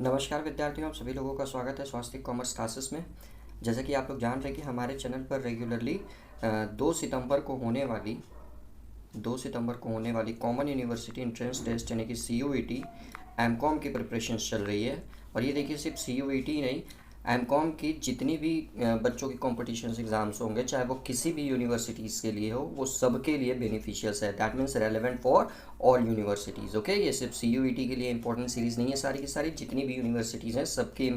नमस्कार विद्यार्थियों, आप सभी लोगों का स्वागत है स्वास्थ्य कॉमर्स क्लासेस में। जैसा कि आप लोग जान रहे हैं कि हमारे चैनल पर रेगुलरली 2 सितंबर को होने वाली कॉमन यूनिवर्सिटी एंट्रेंस टेस्ट यानी कि CUET एमकॉम की प्रिपरेशन चल रही है। और ये देखिए, सिर्फ CUET ही नहीं, एमकॉम की जितनी भी बच्चों की कॉम्पिटिशन एग्ज़ाम्स होंगे, चाहे वो किसी भी यूनिवर्सिटीज़ के लिए हो, वो सबके लिए बेनिफिशियस है। That means relevant for all universities. Okay, ये सिर्फ CUET के लिए इंपॉर्टेंट सीरीज़ नहीं है, सारी की सारी जितनी भी यूनिवर्सिटीज़ हैं सबके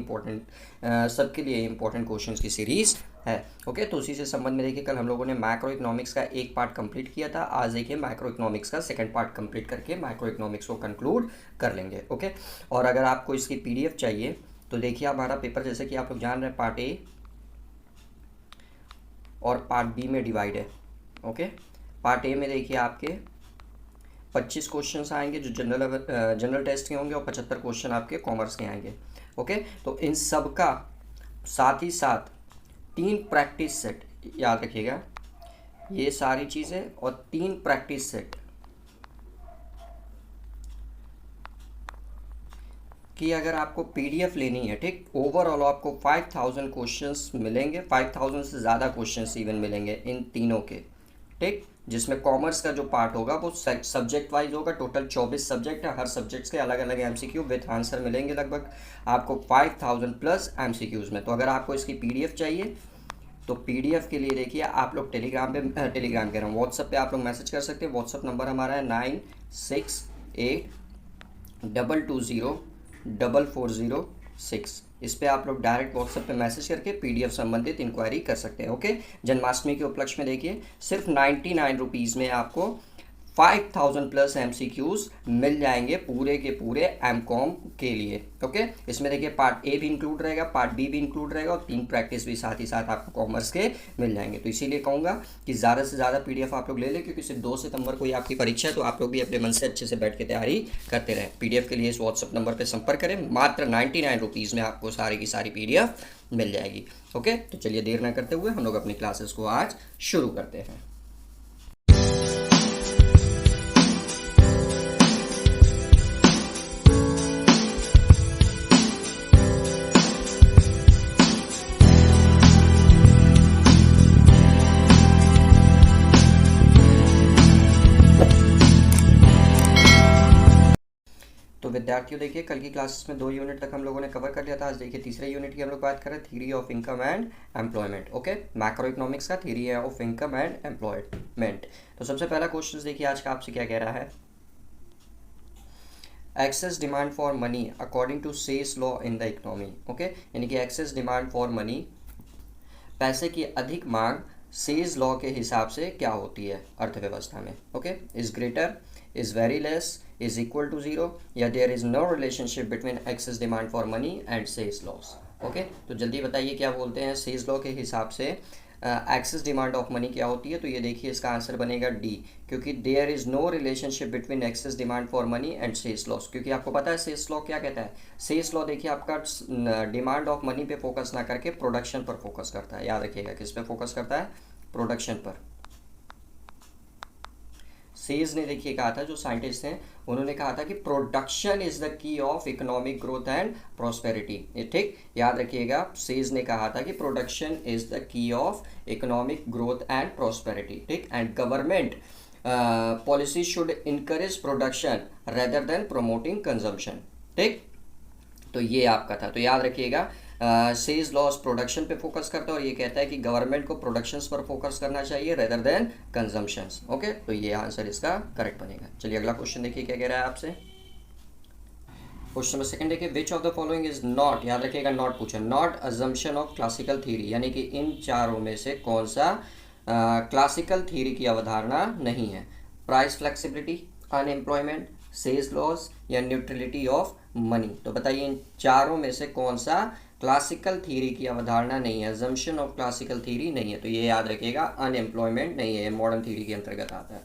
लिए इंपॉर्टेंट क्वेश्चंस की सीरीज़ है। ओके, तो उसी से संबंध में देखिए, कल हम लोगों ने मैक्रो इकोनॉमिक्स का एक पार्ट कंप्लीट किया था। आज देखिए माइक्रो इकोनॉमिक्स का सेकंड पार्ट कंप्लीट करके माइक्रो इकोनॉमिक्स को कंक्लूड कर लेंगे। ओके, और अगर आपको इसकी PDF चाहिए तो देखिए, हमारा पेपर जैसे कि आप लोग जान रहे हैं पार्ट ए और पार्ट बी में डिवाइड है। ओके, पार्ट ए में देखिए आपके 25 क्वेश्चंस आएंगे जो जनरल टेस्ट के होंगे और 75 क्वेश्चन आपके कॉमर्स के आएंगे। ओके, तो इन सब का साथ ही साथ 3 प्रैक्टिस सेट याद रखिएगा, ये सारी चीज़ें, और 3 प्रैक्टिस सेट कि अगर आपको PDF लेनी है, ठीक, ओवरऑल आपको 5000 क्वेश्चंस मिलेंगे, 5000 से ज़्यादा क्वेश्चंस इवन मिलेंगे इन तीनों के, ठीक, जिसमें कॉमर्स का जो पार्ट होगा वो सब्जेक्ट वाइज होगा। टोटल 24 सब्जेक्ट है, हर सब्जेक्ट्स के अलग अलग MCQ विथ आंसर मिलेंगे लगभग आपको 5000 प्लस MCQs में। तो अगर आपको इसकी PDF चाहिए तो PDF के लिए देखिए, आप लोग टेलीग्राम कह रहा हूँ, व्हाट्सएप पे आप लोग मैसेज कर सकते हैं। व्हाट्सएप नंबर हमारा है 9682204406। इस पे आप लोग डायरेक्ट व्हाट्सएप पे मैसेज करके PDF संबंधित इंक्वायरी कर सकते हैं। ओके, जन्माष्टमी के उपलक्ष्य में देखिए सिर्फ 99 रुपीज़ में आपको 5000 प्लस MCQs मिल जाएंगे पूरे के पूरे एमकॉम के लिए। ओके, इसमें देखिए पार्ट ए भी इंक्लूड रहेगा, पार्ट बी भी इंक्लूड रहेगा, और 3 प्रैक्टिस भी साथ ही साथ आपको कॉमर्स के मिल जाएंगे। तो इसीलिए कहूँगा कि ज़्यादा से ज़्यादा PDF आप लोग ले लें, क्योंकि सिर्फ 2 सितंबर को ही आपकी परीक्षा है। तो आप लोग भी अपने मन से अच्छे से बैठ के तैयारी करते रहें। PDF के लिए इस व्हाट्सअप नंबर पर संपर्क करें, मात्र 99 रुपीज़ में आपको सारी की सारी PDF मिल जाएगी। ओके, तो चलिए देर न करते हुए हम लोग अपनी क्लासेस को आज शुरू करते हैं। विद्यार्थियों देखिए, कल की क्लासेस में 2 यूनिट तक हम लोगों ने कवर कर लिया था। आज देखिए तीसरे यूनिट की हम लोग बात कर रहे हैं, theory of income and employment. Okay, macroeconomics का theory of income and employment. तो सबसे पहला क्वेश्चन देखिए आज का आपसे क्या कह रहा है, excess demand for money according to सेल्स law in the economy. Okay, यानी कि एक्सेस डिमांड फॉर मनी, पैसे की अधिक मांग सेल्स लॉ के हिसाब से क्या होती है अर्थव्यवस्था में। Okay, is greater, is very less, is equal to 0, या there is no relationship between excess demand for money and sales loss। Okay, तो जल्दी बताइए क्या बोलते हैं सेल्स लॉ के हिसाब से एक्सेस डिमांड ऑफ मनी क्या होती है। तो ये देखिए इसका आंसर बनेगा D, क्योंकि there is no relationship between excess demand for money and सेल्स लॉस। क्योंकि आपको पता है सेल्स लॉ क्या कहता है, सेल्स लॉ देखिए आपका डिमांड ऑफ मनी पे फोकस ना करके प्रोडक्शन पर फोकस करता है। याद रखिएगा, किस पे फोकस करता है, प्रोडक्शन पर। सेज ने देखिए कहा था, जो साइंटिस्ट हैं उन्होंने कहा था कि production is the key of economic growth and prosperity. ठीक, याद रखिएगा, सेज ने कहा था कि production is the key of economic growth and prosperity. ठीक, and government policy should encourage production rather than promoting consumption. ठीक, तो ये आपका था। तो याद रखिएगा, सेल्स लॉस प्रोडक्शन पे फोकस करता है और ये कहता है कि गवर्नमेंट को प्रोडक्शंस पर फोकस करना चाहिए रेदर देन कंजम्पशंस। ओके, तो ये आंसर इसका करेक्ट बनेगा। चलिए अगला क्वेश्चन देखिए क्या कह रहा है आपसे। क्वेश्चन नंबर सेकंड देखिए, विच of the following is not, याद रखिएगा नॉट पूछा, not assumption of classical theory, यानी कि इन चारों में से कौन सा क्लासिकल थ्योरी की अवधारणा नहीं है। प्राइस फ्लेक्सिबिलिटी, अनएम्प्लॉयमेंट, सेल्स लॉस, या न्यूट्रलिटी ऑफ मनी। तो बताइए इन चारों में से कौन सा क्लासिकल थ्योरी की अवधारणा नहीं है, अजम्पशन ऑफ क्लासिकल थ्योरी नहीं है। तो ये याद रखिएगा, अनएम्प्लॉयमेंट नहीं है, मॉडर्न थ्योरी के अंतर्गत आता है।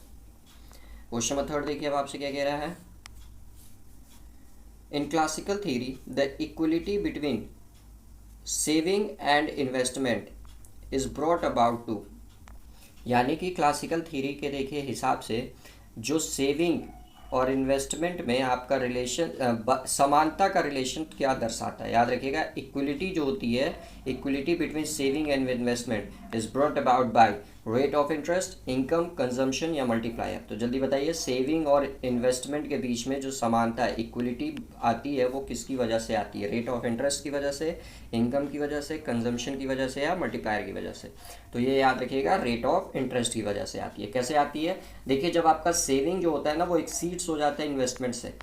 क्वेश्चन नंबर थर्ड देखिए अब आपसे क्या कह रहा है, in classical theory the equality between saving and investment is brought about to, यानी कि क्लासिकल थ्योरी के देखिए हिसाब से जो सेविंग और इन्वेस्टमेंट में आपका रिलेशन, समानता का रिलेशन क्या दर्शाता है? याद रखिएगा, इक्वलिटी जो होती है, equality between saving and investment is brought about by rate of interest, income, consumption या मल्टीप्लायर। तो जल्दी बताइए, सेविंग और इन्वेस्टमेंट के बीच में जो समानता है, इक्वलिटी आती है, वो किसकी वजह से आती है? रेट ऑफ इंटरेस्ट की वजह से, इनकम की वजह से, कंजम्पशन की वजह से या मल्टीप्लायर की वजह से? तो ये याद रखिएगा, रेट ऑफ इंटरेस्ट की वजह से आती है। कैसे आती है? देखिए, जब आपका सेविंग जो होता है ना, वो एक्सीड्स हो जाता है इन्वेस्टमेंट से।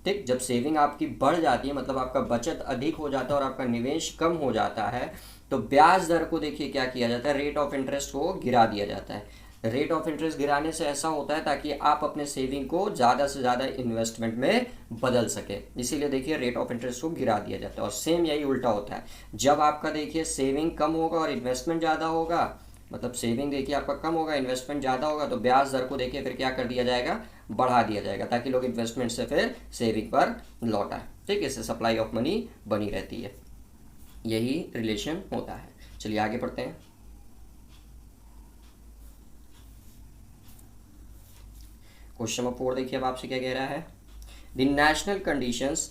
ठीक, जब सेविंग आपकी बढ़ जाती है, मतलब आपका बचत अधिक हो जाता है और आपका निवेश कम हो जाता है, तो ब्याज दर को देखिए क्या किया जाता है, रेट ऑफ इंटरेस्ट को गिरा दिया जाता है। रेट ऑफ इंटरेस्ट गिराने से ऐसा होता है ताकि आप अपने सेविंग को ज़्यादा से ज़्यादा इन्वेस्टमेंट में बदल सके, इसीलिए देखिए रेट ऑफ इंटरेस्ट को गिरा दिया जाता है। और सेम यही उल्टा होता है, जब आपका देखिए सेविंग कम होगा और इन्वेस्टमेंट ज़्यादा होगा, मतलब सेविंग देखिए आपका कम होगा, इन्वेस्टमेंट ज़्यादा होगा, तो ब्याज दर को देखिए फिर क्या कर दिया जाएगा, बढ़ा दिया जाएगा, ताकि लोग इन्वेस्टमेंट से फिर सेविंग पर लौट आए। ठीक, इससे सप्लाई ऑफ मनी बनी रहती है, यही रिलेशन होता है। चलिए आगे पढ़ते हैं। क्वेश्चन नंबर 4 देखिए अब आपसे क्या कह रहा है, the national conditions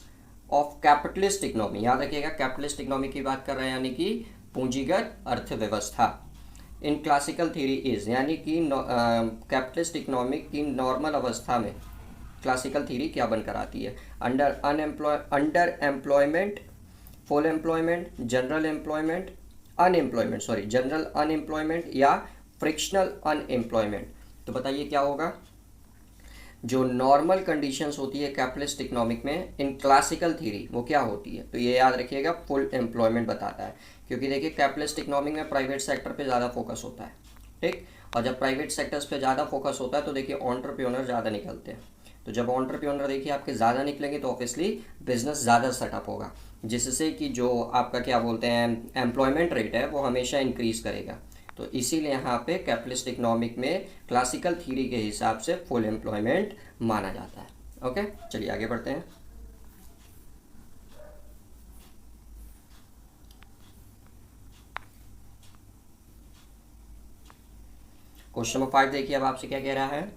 of capitalist economy. याद रखिएगा, कैपिटलिस्ट इकोनॉमी की बात कर रहे हैं, यानी कि पूंजीगत अर्थव्यवस्था। इन क्लासिकल थ्योरी इज, यानी कि कैपिटलिस्ट इकोनॉमिक की नॉर्मल अवस्था में क्लासिकल थ्योरी क्या बनकर आती है? Under employment, full employment, general employment, general unemployment या फ्रिक्शनल अनएम्प्लॉयमेंट। तो बताइए क्या होगा? जो नॉर्मल कंडीशंस होती है कैपिटलिस्ट इकोनॉमिक में इन क्लासिकल थ्योरी, वो क्या होती है? तो ये याद रखिएगा, फुल एम्प्लॉयमेंट बताता है, क्योंकि देखिए कैपिटलिस्ट इकोनॉमिक में प्राइवेट सेक्टर पे ज़्यादा फोकस होता है। ठीक, और जब प्राइवेट सेक्टर्स पे ज़्यादा फोकस होता है तो देखिए एंटरप्रेन्योर ज़्यादा निकलते हैं। तो जब एंटरप्रेन्योर देखिए आपके ज़्यादा निकलेंगे तो ऑब्वियसली बिजनेस ज़्यादा सेटअप होगा, जिससे कि जो आपका क्या बोलते हैं एम्प्लॉयमेंट रेट है वो हमेशा इंक्रीज़ करेगा। तो इसीलिए यहाँ पे कैपिटलिस्ट इकोनॉमिक में क्लासिकल थ्योरी के हिसाब से फुल एम्प्लॉयमेंट माना जाता है। ओके, चलिए आगे बढ़ते हैं। क्वेश्चन नंबर 5 देखिए अब आपसे क्या कह रहा है,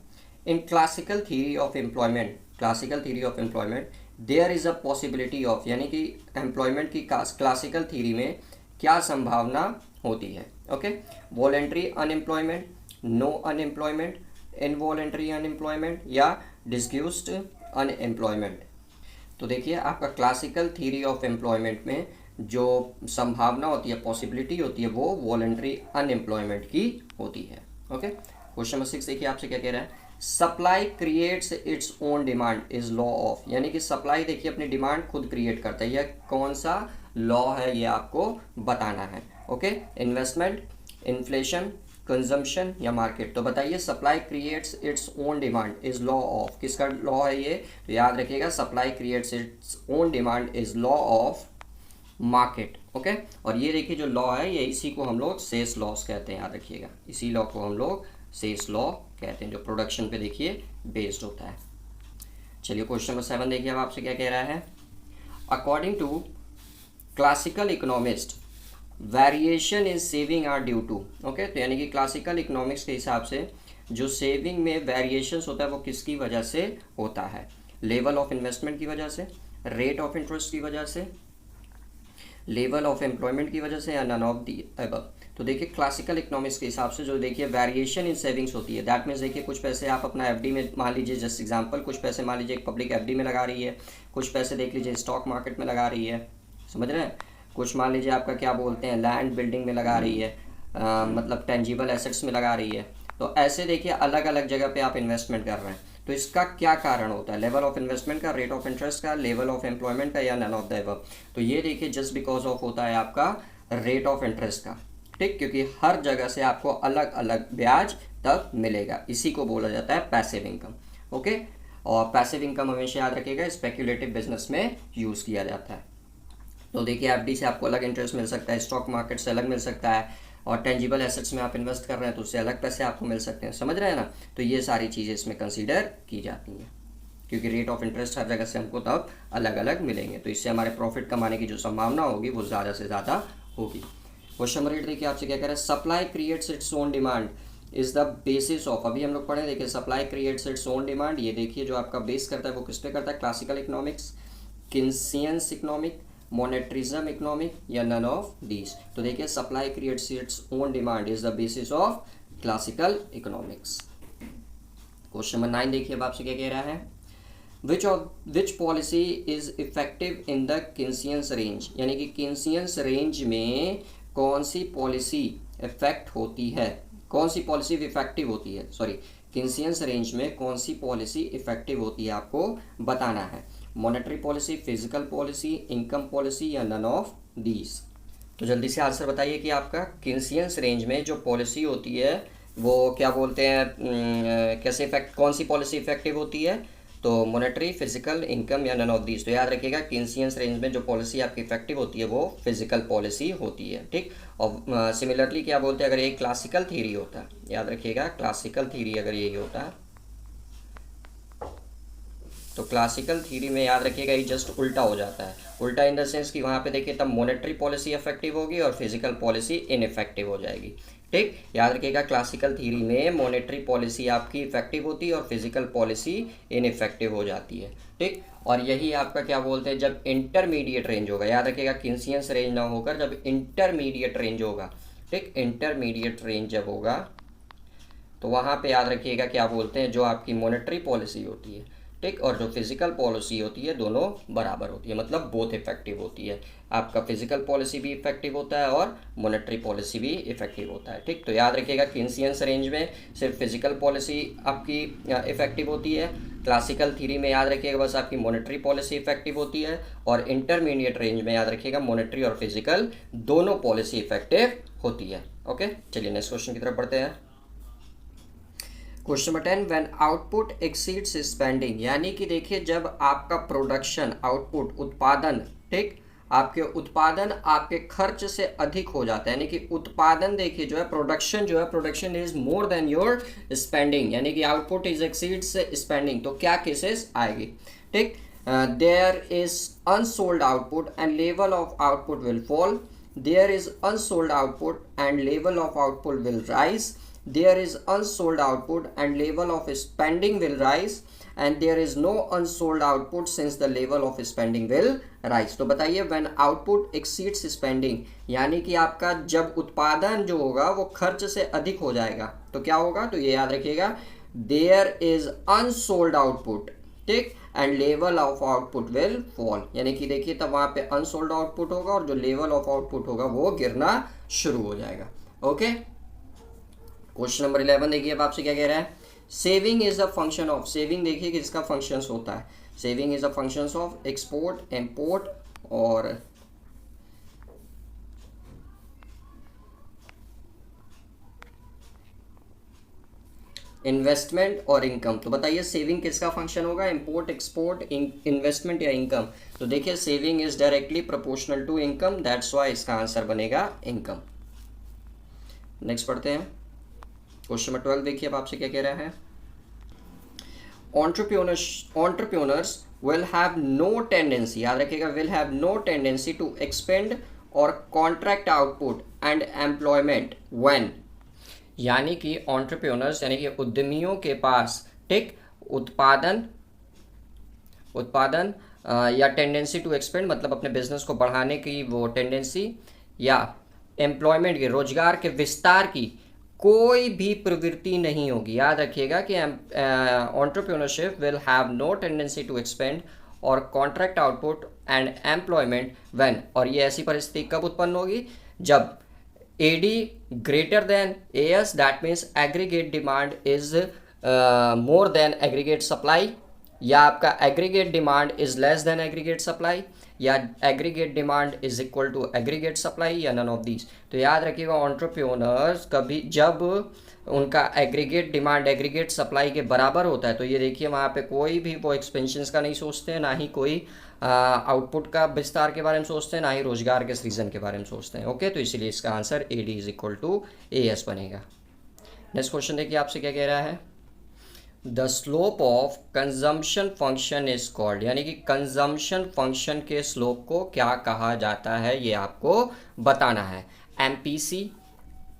in classical theory of employment, classical theory of employment there is a possibility of, यानी कि एम्प्लॉयमेंट की क्लासिकल थ्योरी में क्या संभावना होती है? Okay, voluntary unemployment, no unemployment, involuntary unemployment या डिस्क्यूस्ड अनएम्प्लॉयमेंट। तो देखिए आपका क्लासिकल थ्योरी ऑफ एम्प्लॉयमेंट में जो संभावना होती है, पॉसिबिलिटी होती है, वो वॉलेंट्री अनएम्प्लॉयमेंट की होती है। ओके, क्वेश्चन नंबर 6 देखिए आपसे क्या कह रहा है, supply creates its own demand is law of, यानी कि सप्लाई देखिए अपनी डिमांड खुद क्रिएट करता है, यह कौन सा लॉ है ये आपको बताना है। ओके, इन्वेस्टमेंट, इन्फ्लेशन, कंजम्पशन या मार्केट। तो बताइए, supply creates its own demand is law of, किसका लॉ है ये? तो याद रखिएगा, supply creates its own demand is law of market. Okay, और ये देखिए जो लॉ है ये इसी को हम लोग सेल्स लॉस कहते हैं, याद रखिएगा, इसी लॉ को हम लोग सेल्स लॉ कहते हैं, जो प्रोडक्शन पे देखिए बेस्ड होता है। चलिए क्वेश्चन नंबर 7 देखिए अब आपसे क्या कह रहा है, according to classical economist variation in saving are due to. Okay, तो यानी कि क्लासिकल इकोनॉमिक्स के हिसाब से जो सेविंग में वेरिएशंस होता है वो किसकी वजह से होता है? लेवल ऑफ इन्वेस्टमेंट की वजह से, रेट ऑफ इंटरेस्ट की वजह से, लेवल ऑफ एम्प्लॉयमेंट की वजह से या नन ऑफ दी अबव। तो देखिए क्लासिकल इकोनॉमिक्स के हिसाब से जो देखिए वेरिएशन इन सेविंग्स होती है, दैट मीन्स देखिए कुछ पैसे आप अपना एफडी में, मान लीजिए जस्ट एग्जांपल, कुछ पैसे मान लीजिए एक पब्लिक एफडी में लगा रही है, कुछ पैसे देख लीजिए स्टॉक मार्केट में लगा रही है, समझ रहे हैं, कुछ मान लीजिए आपका क्या बोलते हैं लैंड बिल्डिंग में लगा रही है, मतलब टेंजिबल एसेट्स में लगा रही है। तो ऐसे देखिए अलग अलग जगह पे आप इन्वेस्टमेंट कर रहे हैं, तो इसका क्या कारण होता है? लेवल ऑफ इन्वेस्टमेंट का, रेट ऑफ इंटरेस्ट का, लेवल ऑफ एम्प्लॉयमेंट का या नन ऑफ द अबव। तो ये देखिए जस्ट बिकॉज ऑफ होता है आपका रेट ऑफ इंटरेस्ट का। ठीक, क्योंकि हर जगह से आपको अलग अलग ब्याज तक मिलेगा, इसी को बोला जाता है पैसिव इनकम। ओके, और पैसिव इनकम हमेशा याद रखिएगा स्पेक्यूलेटिव बिजनेस में यूज़ किया जाता है। तो देखिए एफडी से आपको अलग इंटरेस्ट मिल सकता है, स्टॉक मार्केट से अलग मिल सकता है, और टेंजिबल एसेट्स में आप इन्वेस्ट कर रहे हैं तो उससे अलग पैसे आपको मिल सकते हैं, समझ रहे हैं ना। तो ये सारी चीज़ें इसमें कंसीडर की जाती हैं, क्योंकि रेट ऑफ इंटरेस्ट हर जगह से हमको तब अलग अलग मिलेंगे, तो इससे हमारे प्रॉफिट कमाने की जो संभावना होगी वो ज़्यादा से ज़्यादा होगी। क्वेश्चन नंबर 8 देखिए आपसे क्या कह रहा है, supply creates its own demand is the basis of, अभी हम लोग पढ़े देखिए supply creates its own demand, ये देखिए जो आपका बेस करता है वो किस पे करता है, classical economics, Keynesians economic, monetarism economic, या नन ऑफ दीज। तो देखिए supply creates its own demand is the basis of classical economics. Question number 9 देखिए अब आपसे क्या कह रहा है, which policy is effective in the Keynesians range, यानी कि किन्सियंस रेंज में कौन सी पॉलिसी इफेक्ट होती है, कौन सी पॉलिसी इफेक्टिव होती है, सॉरी किन्सियंस रेंज में कौन सी पॉलिसी इफेक्टिव होती है आपको बताना है, monetary policy, physical policy, income policy, या नन ऑफ दीज। तो जल्दी से आंसर बताइए कि आपका किन्सियंस रेंज में जो पॉलिसी होती है वो क्या बोलते हैं, कैसे इफेक्ट, कौन सी पॉलिसी इफेक्टिव होती है, तो मॉनेटरी, फिजिकल, इनकम, या नन ऑफ दीज। तो याद रखिएगा किन्सियंस रेंज में जो पॉलिसी आपकी इफेक्टिव होती है वो फिजिकल पॉलिसी होती है, ठीक। और सिमिलरली क्या बोलते हैं, अगर ये क्लासिकल थ्योरी होता है, याद रखिएगा क्लासिकल थ्योरी अगर यही होता है तो क्लासिकल थ्योरी में याद रखिएगा ये जस्ट उल्टा हो जाता है, उल्टा इन द सेंस कि वहाँ पे देखिए तब मॉनेटरी पॉलिसी इफेक्टिव होगी और फिजिकल पॉलिसी इनइफेक्टिव हो जाएगी, ठीक। याद रखिएगा क्लासिकल थ्योरी में मॉनेटरी पॉलिसी आपकी इफेक्टिव होती है और फिजिकल पॉलिसी इनइफेक्टिव हो जाती है, ठीक। और यही आपका क्या बोलते हैं जब इंटरमीडिएट रेंज होगा, याद रखिएगा किन्सियंस रेंज ना होकर जब इंटरमीडिएट रेंज होगा, ठीक, इंटरमीडिएट रेंज जब होगा तो वहाँ पे याद रखिएगा क्या बोलते हैं जो आपकी मॉनेटरी पॉलिसी होती है, ठीक, और जो फिजिकल पॉलिसी होती है दोनों बराबर होती है, मतलब बोथ इफेक्टिव होती है, आपका फिजिकल पॉलिसी भी इफेक्टिव होता है और मॉनेटरी पॉलिसी भी इफेक्टिव होता है, ठीक। तो याद रखिएगा किन्सियंस रेंज में सिर्फ फिजिकल पॉलिसी आपकी इफेक्टिव होती है, क्लासिकल थ्योरी में याद रखिएगा बस आपकी मॉनेटरी पॉलिसी इफेक्टिव होती है, और इंटरमीडिएट रेंज में याद रखिएगा मॉनेटरी और फिजिकल दोनों पॉलिसी इफेक्टिव होती है। ओके, चलिए नेक्स्ट क्वेश्चन की तरफ बढ़ते हैं। Question number 10, when output exceeds spending, यानी कि देखिए जब आपका प्रोडक्शन आउटपुट उत्पादन, ठीक, आपके उत्पादन आपके खर्च से अधिक हो जाता है, यानी कि उत्पादन देखिए जो है production is more then your spending, यानी कि आउटपुट इज एक्सीड्स स्पेंडिंग, तो क्या केसेस आएगी, ठीक। There is unsold output and level of output will fall, there is unsold output and level of output will rise, there is unsold output and level of spending will rise, and there is no unsold output since the level of spending will rise। तो बताइए when output exceeds spending, यानी कि आपका जब उत्पादन जो होगा वो खर्च से अधिक हो जाएगा तो क्या होगा, तो ये याद रखिएगा there is unsold output, ठीक, and level of output will fall, यानी कि देखिए तब वहाँ पे अनसोल्ड आउटपुट होगा और जो लेवल ऑफ आउटपुट होगा वो गिरना शुरू हो जाएगा। ओके, क्वेश्चन नंबर 11 देखिए अब आपसे क्या कह रहा है, saving is a function of, saving देखिए किसका फंक्शंस होता है, saving is a functions of export, import और इन्वेस्टमेंट और इनकम। तो बताइए सेविंग किसका फंक्शन होगा, इंपोर्ट, एक्सपोर्ट, इन्वेस्टमेंट या इनकम। तो देखिए saving is directly proportional to income, that's why इसका आंसर बनेगा इनकम। नेक्स्ट पढ़ते हैं क्वेश्चन नंबर 12 देखिए अब आपसे क्या कह रहा है, entrepreneurs will have no tendency, याद रखिएगा will have no tendency to expend or contract output and employment when, यानी कि entrepreneurs यानी कि उद्यमियों के पास, ठीक, उत्पादन या टेंडेंसी टू एक्सपेंड मतलब अपने बिजनेस को बढ़ाने की वो टेंडेंसी, या एम्प्लॉयमेंट के रोजगार के विस्तार की कोई भी प्रवृत्ति नहीं होगी। याद रखिएगा कि entrepreneurship will have no tendency to expand और contract output and employment when, और ये ऐसी परिस्थिति कब उत्पन्न होगी जब AD greater than AS, that means aggregate demand is more than aggregate supply, या आपका aggregate demand is less than aggregate supply, या aggregate demand is equal to aggregate supply, या नन ऑफ दीज। तो याद रखिएगा एंटरप्रेन्योर्स कभी जब उनका एग्रीगेट डिमांड एग्रीगेट सप्लाई के बराबर होता है तो ये देखिए वहाँ पे कोई भी वो एक्सपेंशंस का नहीं सोचते हैं, ना ही कोई आउटपुट का विस्तार के बारे में सोचते हैं, ना ही रोजगार के सृजन के बारे में सोचते हैं। ओके, तो इसलिए इसका answer A D is equal to A S बनेगा। नेक्स्ट क्वेश्चन देखिए आपसे क्या कह रहा है, the slope of consumption function is called, यानी कि कंजम्पशन फंक्शन के स्लोप को क्या कहा जाता है ये आपको बताना है। एमपीसी,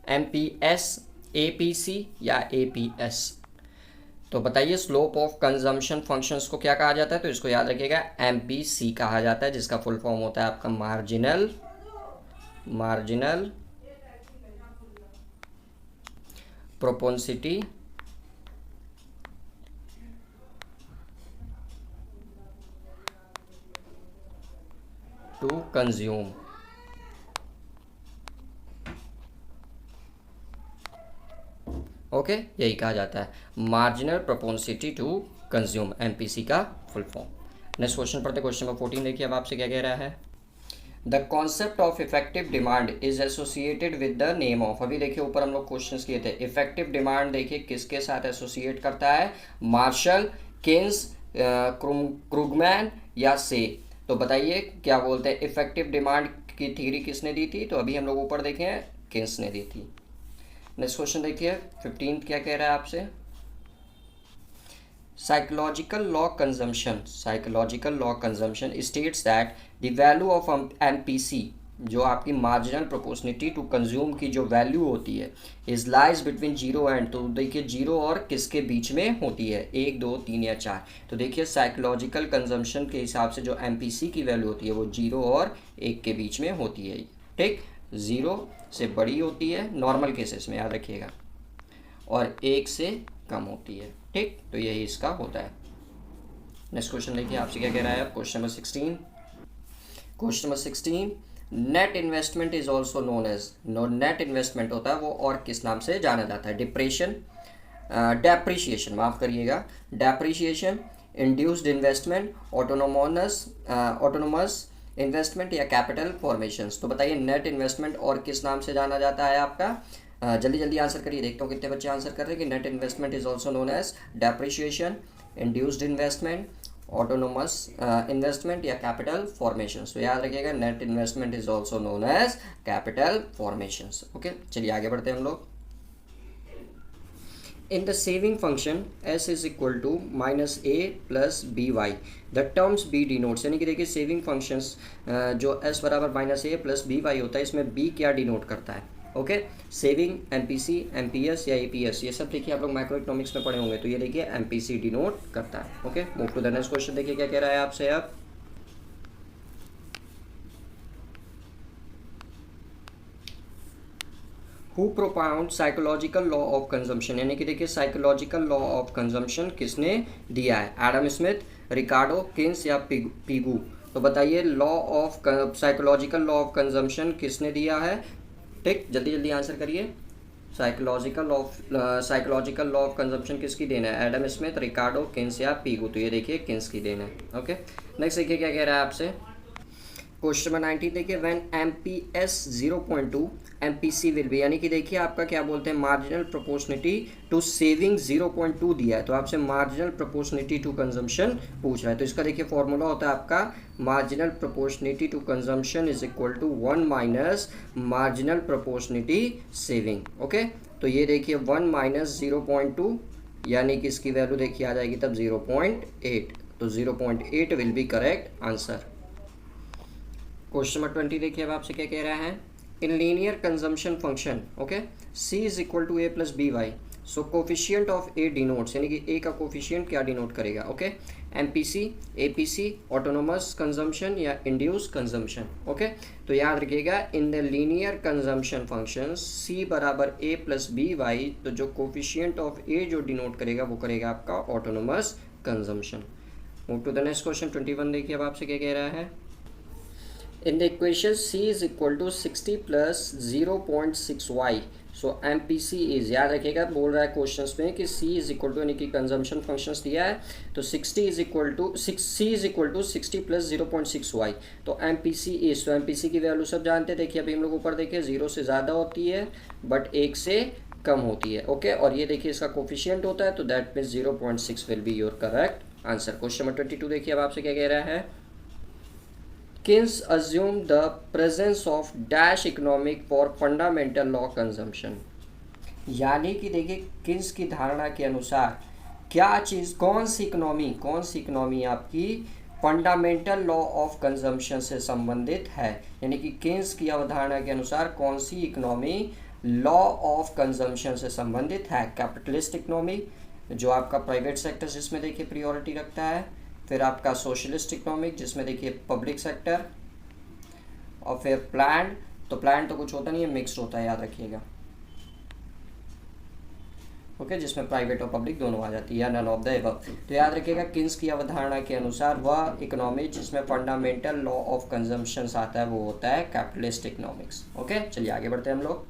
एमपीएस, APC या APS? तो बताइए स्लोप ऑफ कंजम्पशन फंक्शंस को क्या कहा जाता है? तो इसको याद रखिएगा MPC कहा जाता है, जिसका फुल फॉर्म होता है आपका marginal propensity to consume. Okay, यही कहा जाता है marginal propensity to consume, MPC का फुल फॉर्म। नेक्स्ट क्वेश्चन पढ़ते, क्वेश्चन नंबर 14 देखिए अब आपसे क्या कह रहा है। The concept of effective demand is associated with the name of. अभी देखिए ऊपर हम लोग क्वेश्चंस किए थे, इफेक्टिव डिमांड देखिए किसके साथ एसोसिएट करता है, मार्शल, केन्स, क्रूगमैन या से। तो बताइए क्या बोलते हैं, इफेक्टिव डिमांड की थ्योरी किसने दी थी? तो अभी हम लोग ऊपर देखे हैं केन्स ने दी थी। नेक्स्ट क्वेश्चन देखिए 15 क्या कह रहा है आपसे। Psychological law consumption states that the value of MPC, जो आपकी मार्जिनल प्रोपोर्शनिटी टू कंज्यूम की जो वैल्यू होती है, इज लाइज बिटवीन 0 एंड, तो देखिए 0 और किसके बीच में होती है, 1, 2, 3 या 4। तो देखिए साइकोलॉजिकल कंजम्पशन के हिसाब से जो MPC की वैल्यू होती है वो 0 और 1 के बीच में होती है। ठीक, 0 से बड़ी होती है नॉर्मल केसेस में, याद रखिएगा, और 1 से कम होती है। ठीक, तो यही इसका होता है। नेक्स्ट क्वेश्चन देखिए आपसे क्या कह रहा है। Question number 16 net investment is also known as, net investment होता है वो और किस नाम से जाना जाता है, डेप्रिशिएशन, माफ करिएगा, depreciation, induced investment, autonomous investment या कैपिटल फॉर्मेशंस। तो बताइए नेट इन्वेस्टमेंट और किस नाम से जाना जाता है आपका, जल्दी जल्दी आंसर करिए, देखता हूँ कितने बच्चे आंसर कर रहे हैं कि net investment is also known as depreciation, induced investment, autonomous investment या कैपिटल फॉर्मेशंस। तो याद रखिएगा net investment is also known as capital formations. Okay, चलिए आगे बढ़ते हैं हम लोग। In the saving function s is equal to minus a plus by, the terms b denotes, यानी कि देखिए सेविंग फंक्शंस जो s बराबर माइनस ए प्लस बी वाई होता है, इसमें b क्या डिनोट करता है। ओके, सेविंग, MPC, MPS या APS, ये सब देखिए आप लोग माइक्रो इकोनॉमिक्स में पढ़े होंगे, तो ये देखिए MPC डिनोट करता है। Okay, move to the next question, देखिए क्या कह रहा है आपसे अब। Who propound psychological law of consumption, यानी कि देखिए साइकोलॉजिकल लॉ ऑफ कंजम्पशन किसने दिया है, एडम स्मिथ, रिकार्डो, केन्स या पीगू। तो बताइए law of psychological law of consumption किसने दिया है। ठीक, जल्दी जल्दी आंसर करिए। साइकोलॉजिकल लॉ ऑफ कंजम्पशन किसकी देन है, एडम स्मिथ, रिकार्डो, केन्स या पीगू। तो ये देखिए केन्स की देन है। ओके, नेक्स्ट देखिए क्या कह रहा है आपसे। क्वेश्चन नंबर 19 देखिए, when MPS 0.2 MPC will be, यानी कि देखिए आपका क्या बोलते हैं, मार्जिनल प्रोपोर्शनिटी टू सेविंग 0.2 दिया है, तो आपसे मार्जिनल प्रोपोर्शनिटी टू कंजम्पशन पूछ रहा है। तो इसका देखिए फॉर्मूला होता है आपका marginal propensity to consumption is equal to 1 minus marginal propensity saving. Okay, तो ये देखिए 1 माइनस 0.2 यानी कि इसकी वैल्यू देखिए आ जाएगी तब 0.8, तो 0.8 will be correct answer. Question number 20 देखिए अब आपसे क्या कह रहा है। In linear consumption function, okay, C is equal to a plus b y, so coefficient of a denotes, यानी कि a का कोफिशियंट क्या डिनोट करेगा। Okay, MPC, APC, autonomous consumption या इंड्यूस कंजम्पशन। ओके, तो याद रखिएगा in the linear consumption function C बराबर a प्लस बी वाई, तो जो कोफिशियंट ऑफ a जो डिनोट करेगा वो करेगा आपका autonomous consumption. Move to the next question 21 देखिए अब आपसे क्या कह रहा है। In the equation C is equal to 60 plus 0.6y, so MPC is, याद रखिएगा बोल रहा है क्वेश्चंस में कि C is equal to, यानी कि कंजम्पशन फंक्शंस दिया है, तो 60 is equal to C is equal to 60 plus 0.6y, तो MPC is, तो MPC की वैल्यू सब जानते हैं। देखिए अभी हम लोग ऊपर देखिए 0 से ज़्यादा होती है बट 1 से कम होती है। ओके, और ये देखिए इसका कोफिशियंट होता है, तो that means 0.6 will be your correct answer. Question number 22 देखिए अब आपसे क्या कह रहा है। Keynes assumed the presence of dash economic for fundamental law consumption, यानी कि देखिए किन्स की धारणा के अनुसार क्या चीज़, कौन सी इकोनॉमी आपकी फंडामेंटल लॉ ऑफ कंजम्पशन से संबंधित है, यानी कि किन्स की अवधारणा के अनुसार कौन सी इकोनॉमी लॉ ऑफ कंजम्पशन से संबंधित है कैपिटलिस्ट इकोनॉमी, जो आपका प्राइवेट सेक्टर जिसमें देखिए प्रियोरिटी रखता है, फिर आपका सोशलिस्ट इकोनॉमिक जिसमें देखिए पब्लिक सेक्टर, और फिर प्लान, तो प्लान तो कुछ होता नहीं है, मिक्स्ड होता है, याद रखिएगा। ओके, जिसमें प्राइवेट और पब्लिक दोनों आ जाती है, या नन ऑफ द एबव। तो याद रखिएगा किन्स की अवधारणा के अनुसार वह इकोनॉमी जिसमें फंडामेंटल लॉ ऑफ कंजम्पशन आता है वो होता है कैपिटलिस्ट इकोनॉमिक्स। ओके, चलिए आगे बढ़ते हैं हम लोग।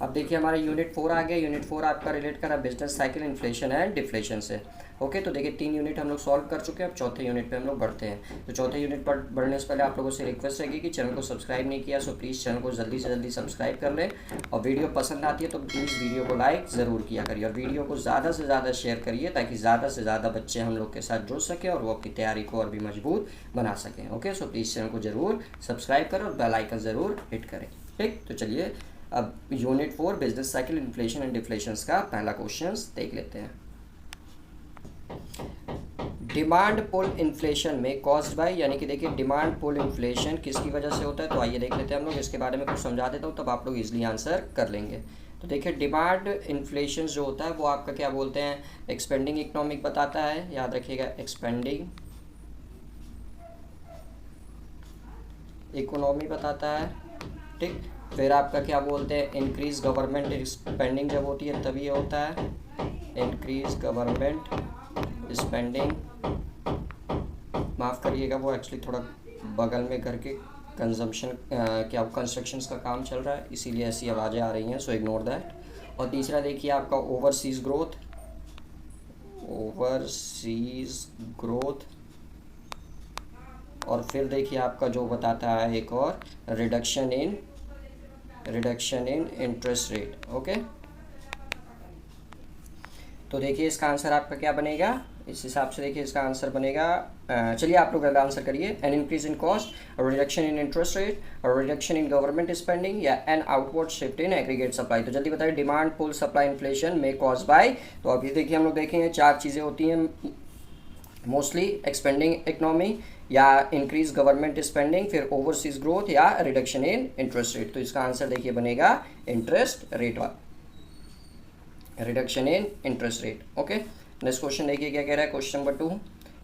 अब देखिए हमारा यूनिट 4 आ गया। यूनिट 4 आपका रिलेट करा business cycle, inflation and deflation से। ओके, तो देखिए 3 यूनिट हम लोग सॉल्व कर चुके हैं। अब चौथे यूनिट पे हम लोग बढ़ते हैं। तो चौथे यूनिट पर बढ़ने से पहले आप लोगों से रिक्वेस्ट रहेगी कि चैनल को सब्सक्राइब नहीं किया सो प्लीज़ चैनल को जल्दी से जल्दी सब्सक्राइब कर लें, और वीडियो पसंद आती है तो प्लीज़ वीडियो को लाइक ज़रूर किया करिए, और वीडियो को ज़्यादा से ज़्यादा शेयर करिए ताकि ज़्यादा से ज़्यादा बच्चे हम लोग के साथ जुड़ सकें और वो अपनी तैयारी को और भी मजबूत बना सकें। ओके, सो प्लीज़ चैनल को ज़रूर सब्सक्राइब करें और बेल आइकन ज़रूर हिट करें। ठीक, तो चलिए अब unit 4 business cycle, inflation and deflations का पहला क्वेश्चन देख लेते हैं। डिमांड पुल इन्फ्लेशन में कॉज्ड बाय, यानी कि देखिए डिमांड पुल इन्फ्लेशन किसकी वजह से होता है, तो आइए देख लेते हैं हम लोग। इसके बारे में कुछ समझा देता हूँ तब आप लोग इजीली आंसर कर लेंगे। तो देखिए डिमांड इन्फ्लेशन जो होता है वो आपका क्या बोलते हैं, एक्सपेंडिंग इकोनॉमिक बताता है, याद रखिएगा एक्सपेंडिंग इकोनॉमी बताता है। ठीक, फिर आपका क्या बोलते हैं, इंक्रीज गवर्नमेंट स्पेंडिंग जब होती है तभी होता है इंक्रीज गवर्नमेंट स्पेंडिंग। माफ़ करिएगा, वो एक्चुअली थोड़ा बगल में घर के कंजम्पशन क्या कंस्ट्रक्शंस का काम चल रहा है, इसीलिए ऐसी आवाज़ें आ रही हैं, सो इग्नोर दैट। और तीसरा देखिए आपका ओवरसीज़ ग्रोथ, ओवरसीज़ ग्रोथ। और फिर देखिए आपका जो बताता है एक और reduction in interest rate. Okay, तो देखिए इसका आंसर आपका क्या बनेगा, इस हिसाब से देखिए इसका आंसर बनेगा, चलिए आप लोग अगला आंसर करिए, an increase in cost, reduction in interest rate, और रिडक्शन इन गवर्नमेंट स्पेंडिंग, या an outward shift in aggregate supply. तो जल्दी बताइए, डिमांड पुल सप्लाई इन्फ्लेशन में कॉज बाय। तो अभी देखिए हम लोग देखेंगे 4 चीज़ें होती हैं मोस्टली, एक्सपेंडिंग इकोनॉमी, या इंक्रीज गवर्नमेंट स्पेंडिंग, फिर ओवरसीज ग्रोथ, या रिडक्शन इन इंटरेस्ट रेट। तो इसका आंसर देखिए बनेगा इंटरेस्ट रेट वाला, reduction in interest rate. Okay, next question देखिए क्या कह रहा है, क्वेश्चन नंबर 2,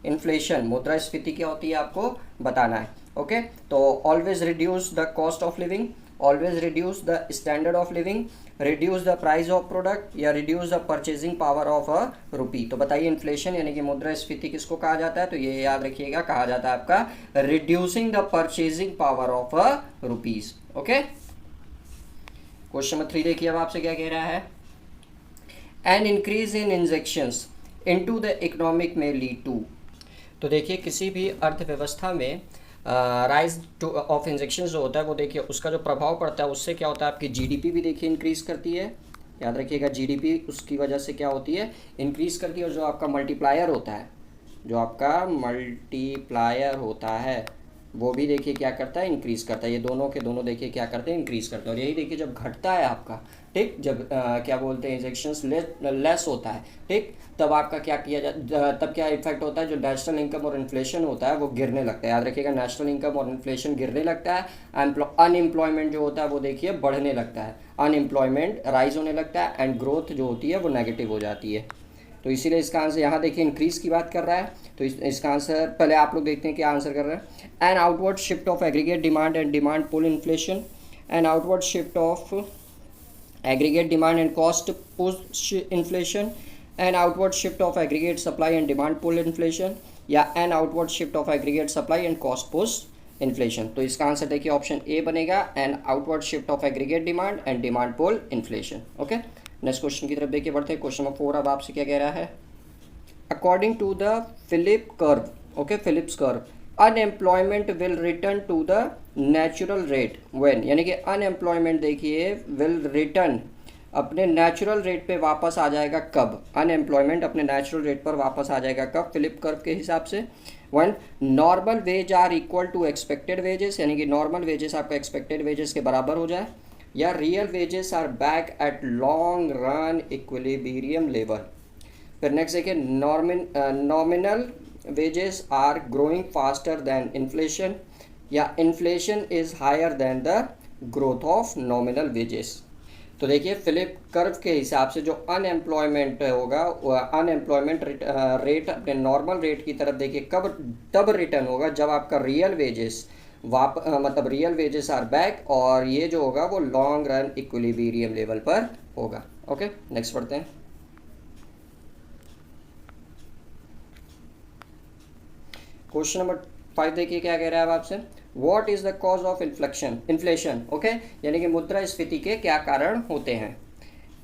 इन्फ्लेशन मुद्रास्फीति क्या होती है आपको बताना है। ओके, तो always reduce the cost of living, always reduce the standard of living, reduce the price of product, या reduce the purchasing power of a rupee. तो बताइए इन्फ्लेशन यानी कि मुद्रास्फीति किसको कहा जाता है, तो ये याद रखिएगा कहा जाता है आपका reducing the purchasing power of a rupees. Okay, question number 3 देखिए अब आपसे क्या कह रहा है, N increase in injections into the economic में लीड टू। तो देखिए किसी भी अर्थव्यवस्था में राइज टू ऑफ इंजेक्शन जो होता है वो देखिए उसका जो प्रभाव पड़ता है उससे क्या होता है, आपकी जीडीपी भी देखिए इंक्रीज करती है, याद रखिएगा जीडीपी उसकी वजह से क्या होती है, इंक्रीज करती है। और जो आपका मल्टीप्लायर होता है, जो आपका मल्टीप्लायर होता है वो भी देखिए क्या करता है, इंक्रीज करता है। ये दोनों के दोनों देखिए क्या करते हैं, इंक्रीज करते हैं। और यही देखिए जब घटता है आपका, ठीक, जब क्या बोलते हैं इंजेक्शंस लेस होता है, ठीक, तब आपका क्या किया तब क्या इफेक्ट होता है, जो नेशनल इनकम और इन्फ्लेशन होता है वो गिरने लगता है। याद रखिएगा नेशनल इनकम और इन्फ्लेशन गिरने लगता है, अनएम्प्लॉयमेंट जो होता है वो देखिए बढ़ने लगता है, अनएम्प्लॉयमेंट राइज होने लगता है, एंड ग्रोथ जो होती है वो नेगेटिव हो जाती है। तो इसीलिए इसका आंसर यहाँ देखिए इंक्रीज की बात कर रहा है, तो इसका आंसर पहले आप लोग देखते हैं क्या आंसर कर रहा है, an outward shift of aggregate demand and demand pull inflation, an outward shift of aggregate demand and cost push inflation, an outward shift of aggregate supply and demand pull inflation, या an outward shift of aggregate supply and cost push inflation। तो इसका answer देखिए option A बनेगा, an outward shift of aggregate demand and demand pull inflation। Okay, next question की तरफ देखिए बढ़ते हैं। क्वेश्चन नंबर 4 अब आपसे क्या कह रहा है, according to the Phillip curve, okay Phillips curve, unemployment will return to the natural rate when, यानी कि अनएम्प्लॉयमेंट देखिए विल रिटर्न अपने नेचुरल रेट पे वापस आ जाएगा कब, अनएम्प्लॉयमेंट अपने नेचुरल रेट पर वापस आ जाएगा कब फिलिप कर्व के हिसाब से, when normal wage are equal to expected wages, यानी कि नॉर्मल वेजेस आपका एक्सपेक्टेड वेजेस के बराबर हो जाए, या real wages are back at long run equilibrium level. फिर नेक्स्ट देखिए nominal wages are growing faster than inflation, या inflation is higher than the growth of nominal wages. तो देखिए फिलिप कर्व के हिसाब से जो अनएम्प्लॉयमेंट होगा, अनएम्प्लॉयमेंट रेट अपने नॉर्मल रेट की तरफ देखिए कब तब रिटर्न होगा जब आपका रियल वेजेस मतलब रियल वेजेस आर बैक, और ये जो होगा वो लॉन्ग रन इक्विलिब्रियम लेवल पर होगा। ओके, नेक्स्ट पढ़ते हैं। क्वेश्चन नंबर 5 देखिए क्या कह रहा है अब आपसे। What is the cause of inflation. Okay, यानी कि मुद्रास्फीति के क्या कारण होते हैं।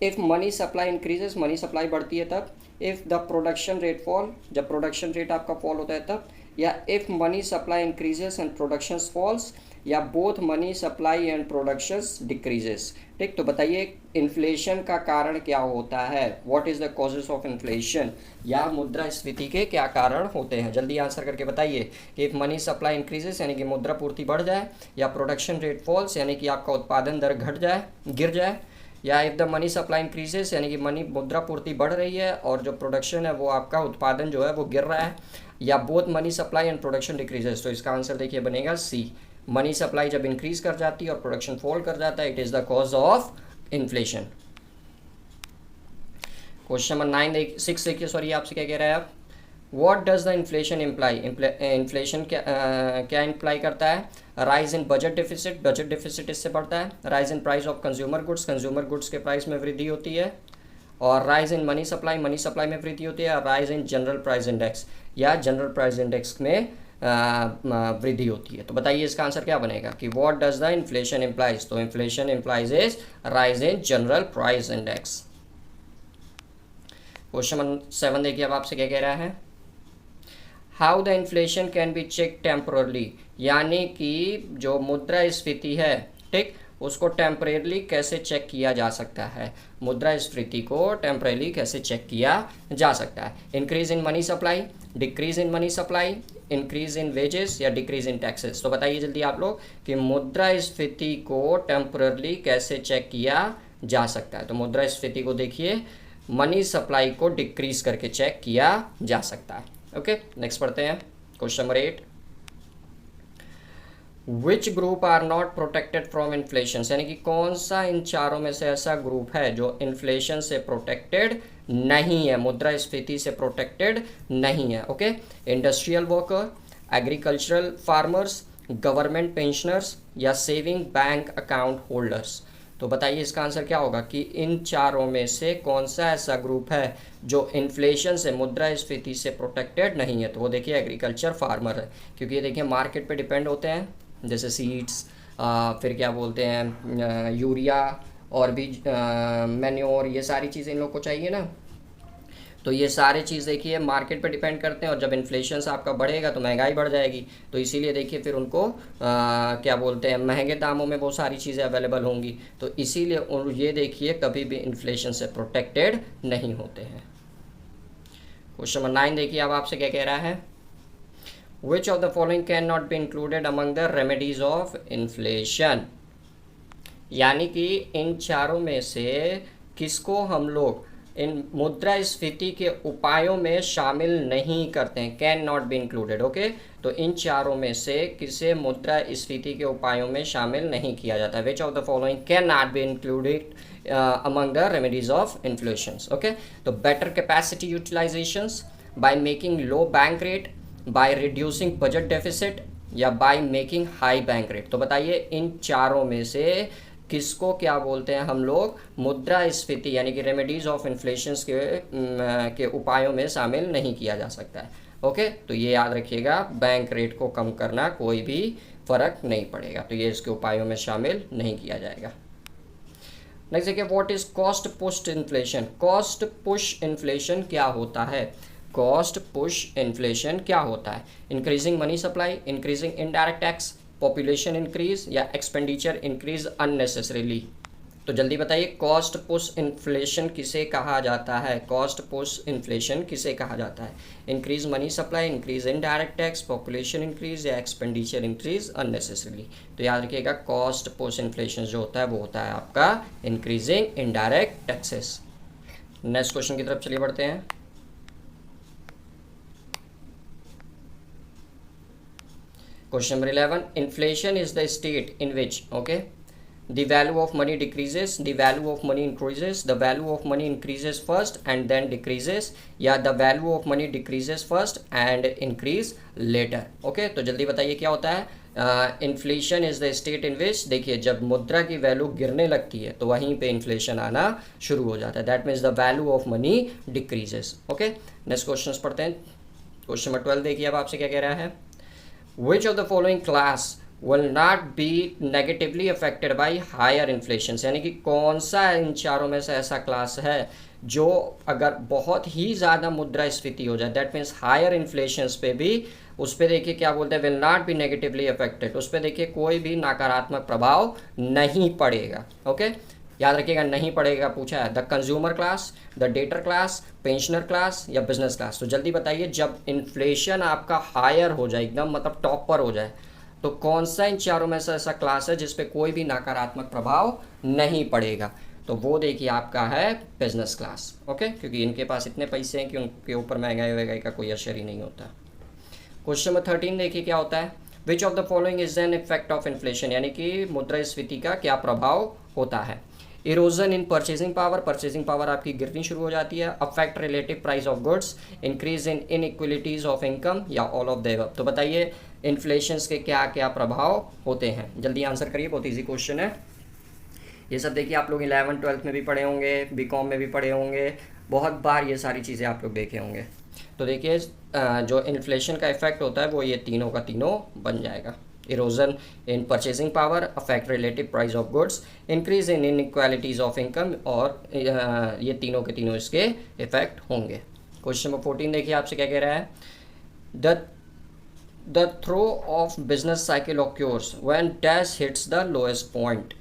If money supply increases, money supply बढ़ती है तब। If the production rate fall, जब प्रोडक्शन रेट आपका फॉल होता है तब। या if money supply increases and production falls, या both money supply and productions decreases. ठीक, तो बताइए इन्फ्लेशन का कारण क्या होता है, what is the causes of inflation, या मुद्रास्फीति के क्या कारण होते हैं। जल्दी आंसर करके बताइए कि इफ़ मनी सप्लाई इंक्रीजेस यानी कि मुद्रा पूर्ति बढ़ जाए, या प्रोडक्शन रेट फॉल्स यानी कि आपका उत्पादन दर घट जाए, गिर जाए, या if the money supply increases यानी कि मुद्रा पूर्ति बढ़ रही है और जो प्रोडक्शन है वो आपका उत्पादन जो है वो गिर रहा है, या both money supply and production decreases. तो इसका आंसर देखिए बनेगा सी। मनी सप्लाई जब इंक्रीज कर जाती है और प्रोडक्शन फॉल कर जाता है, it is the cause of inflation. Question number 6 देखिए, सॉरी आपसे क्या कह रहा है आप। What does the inflation imply, inflation क्या इम्प्लाई करता है। Rise in budget deficit, budget deficit इससे बढ़ता है। Rise in price of consumer goods, consumer goods के प्राइस में वृद्धि होती है। और rise in money supply, money supply में वृद्धि होती है। Rise in general price index, या जनरल प्राइस इंडेक्स में वृद्धि होती है। तो बताइए इसका आंसर क्या बनेगा कि what does the inflation implies. तो inflation implies is rise in general price index. Question number 7 देखिए अब आपसे क्या कह रहा है। How the inflation can be check temporally, यानी कि जो मुद्रास्फीति है, ठीक, उसको टेम्परेरली कैसे चेक किया जा सकता है। मुद्रास्फीति को टेम्परेरली कैसे चेक किया जा सकता है। Increase in money supply, decrease in money supply, increase in wages, या डिक्रीज इन टैक्सेस। तो बताइए जल्दी आप लोग कि मुद्रास्फीति को टेम्परेरली कैसे चेक किया जा सकता है। तो मुद्रास्फीति को देखिए मनी सप्लाई को डिक्रीज करके चेक किया जा सकता है। ओके, नेक्स्ट पढ़ते हैं question number 8। Which group are not protected from inflation, यानी कि कौन सा इन चारों में से ऐसा ग्रुप है जो इन्फ्लेशन से प्रोटेक्टेड नहीं है, मुद्रास्फीति से प्रोटेक्टेड नहीं है। Okay, industrial worker, agricultural farmers, government pensioners, या सेविंग बैंक अकाउंट होल्डर्स। तो बताइए इसका आंसर क्या होगा कि इन चारों में से कौन सा ऐसा ग्रुप है जो इन्फ्लेशन से, मुद्रास्फीति से प्रोटेक्टेड नहीं है। तो वो देखिए एग्रीकल्चर फार्मर है, क्योंकि ये देखिए मार्केट पे डिपेंड होते हैं, जैसे सीड्स, फिर क्या बोलते हैं यूरिया, और भी मैन्योर, ये सारी चीज़ें इन लोग को चाहिए ना। तो ये सारे चीज़ देखिए मार्केट पे डिपेंड करते हैं, और जब इन्फ्लेशन आपका बढ़ेगा तो महंगाई बढ़ जाएगी। तो इसीलिए देखिए फिर उनको क्या बोलते हैं महंगे दामों में वो सारी चीज़ें अवेलेबल होंगी। तो इसीलिए ये देखिए कभी भी इन्फ्लेशन से प्रोटेक्टेड नहीं होते हैं। क्वेश्चन नंबर 9 देखिए अब आपसे क्या कह रहा है। Which of the following can not be included among the remedies of inflation, यानी कि इन चारों में से किसको हम लोग इन मुद्रास्फीति के उपायों में शामिल नहीं करते हैं, can not be included. Okay, तो इन चारों में से किसे मुद्रास्फीति के उपायों में शामिल नहीं किया जाता है। Which of the following can not be included among the remedies of inflation. Okay, तो better capacity utilisations, by making low bank rate, by reducing budget deficit, या by making high bank rate. तो बताइए इन चारों में से किसको क्या बोलते हैं हम लोग मुद्रास्फीति यानी कि रेमेडीज ऑफ इन्फ्लेशन के उपायों में शामिल नहीं किया जा सकता है। ओके, तो ये याद रखिएगा, बैंक रेट को कम करना कोई भी फर्क नहीं पड़ेगा, तो ये इसके उपायों में शामिल नहीं किया जाएगा। नेक्स्ट देखिए, what is cost push inflation. Cost push inflation क्या होता है। कॉस्ट पुश इन्फ्लेशन क्या होता है। Increasing money supply, increasing indirect tax, population increase, या एक्सपेंडिचर इंक्रीज अननेसेसरीली। तो जल्दी बताइए कॉस्ट पुश इन्फ्लेशन किसे कहा जाता है। कॉस्ट पुश इन्फ्लेशन किसे कहा जाता है। Increase money supply, increase indirect tax, population increase, या एक्सपेंडिचर इंक्रीज अननेसेसरीली। तो याद रखिएगा कॉस्ट पुश इन्फ्लेशन जो होता है वो होता है आपका increasing indirect taxes. Next question की तरफ चलिए बढ़ते हैं। Question number 11, inflation is the state in which, okay, the value of money decreases, the value of money increases, the value of money increases first and then decreases, या the value of money decreases first and increase later. Okay, तो जल्दी बताइए क्या होता है. Inflation is the state in which, देखिए जब मुद्रा की वैल्यू गिरने लगती है तो वहीं पे इन्फ्लेशन आना शुरू हो जाता है. That means the value of money decreases. Okay, next question पढ़ते हैं. क्वेश्चन नंबर 12 देखिए अब आपसे क्या कह रहा है. Which of the following class will not be negatively affected by higher inflations, यानी कि कौन सा इन चारों में से ऐसा क्लास है जो अगर बहुत ही ज़्यादा मुद्रास्फीति हो जाए, दैट मीन्स हायर इन्फ्लेशंस पे भी उस पर देखिए क्या बोलते हैं, will not be negatively affected, उस पर देखिए कोई भी नकारात्मक प्रभाव नहीं पड़ेगा. ओके, याद रखिएगा नहीं पड़ेगा पूछा है. The consumer class, the debtor class, pensioner class या बिजनेस क्लास. तो जल्दी बताइए, जब इन्फ्लेशन आपका हायर हो जाए, एकदम मतलब टॉप पर हो जाए, तो कौन सा इन चारों में से ऐसा क्लास है जिस पे कोई भी नकारात्मक प्रभाव नहीं पड़ेगा. तो वो देखिए आपका है बिजनेस क्लास. ओके, क्योंकि इनके पास इतने पैसे हैं कि उनके ऊपर महंगाई वहंगाई का कोई असर ही नहीं होता. क्वेश्चन नंबर 13 देखिए क्या होता है. Which of the following is an effect of inflation, यानी कि मुद्रास्फीति का क्या प्रभाव होता है. इरोजन इन परचेजिंग पावर, परचेजिंग पावर आपकी गिरनी शुरू हो जाती है. Affect relative price of goods, increase in inequalities of income या ऑल ऑफ द अबव. तो बताइए इन्फ्लेशंस के क्या क्या प्रभाव होते हैं. जल्दी आंसर करिए, बहुत ईजी क्वेश्चन है. ये सब देखिए आप लोग 11th 12th में भी पढ़े होंगे, बीकॉम में भी पढ़े होंगे, बहुत बार ये सारी चीज़ें आप लोग देखे होंगे. तो देखिए जो इन्फ्लेशन का इफेक्ट होता है वो ये तीनों का तीनों बन जाएगा. Erosion in purchasing power, affect relative price of goods, increase in inequalities of income, और ये तीनों के तीनों इसके इफेक्ट होंगे. क्वेश्चन नंबर 14 देखिए आपसे क्या कह रहा है. The throw of business cycle occurs when dash hits the lowest point,